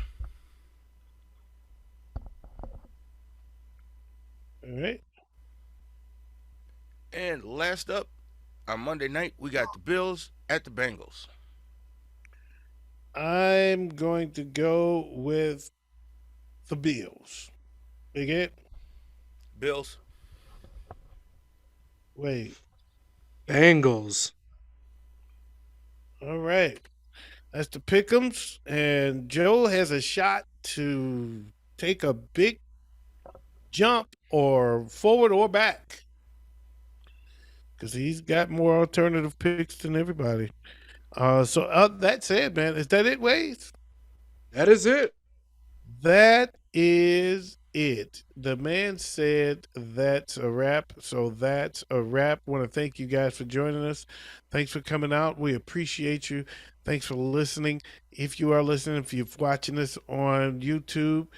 All right. And last up, on Monday night, we got the Bills at the Bengals. I'm going to go with the Bills. Big Ed. Bills. Wait. Bengals. All right. That's the pick'ems. And Joe has a shot to take a big jump or forward or back. Because he's got more alternative picks than everybody. So that said, man, is that it, Wayz? That is it. That is it. The man said that's a wrap. So that's a wrap. Want to thank you guys for joining us. Thanks for coming out. We appreciate you. Thanks for listening. If you are listening, if you're watching us on YouTube,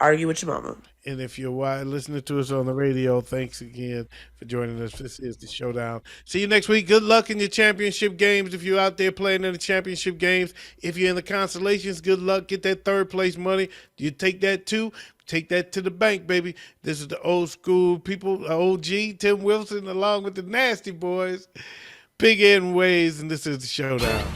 Argue with your mama. and if you're listening to us on the radio, thanks again for joining us. This is the Showdown. See you next week. Good luck in your championship games if you're out there playing in the championship games. If you're in the consolations, good luck. Get that third place money. You take that too. Take that to the bank, baby. This is the old school people, OG, Tim Wilson, along with the Nasty Boys, Big Ed and Wayz, and this is the Showdown.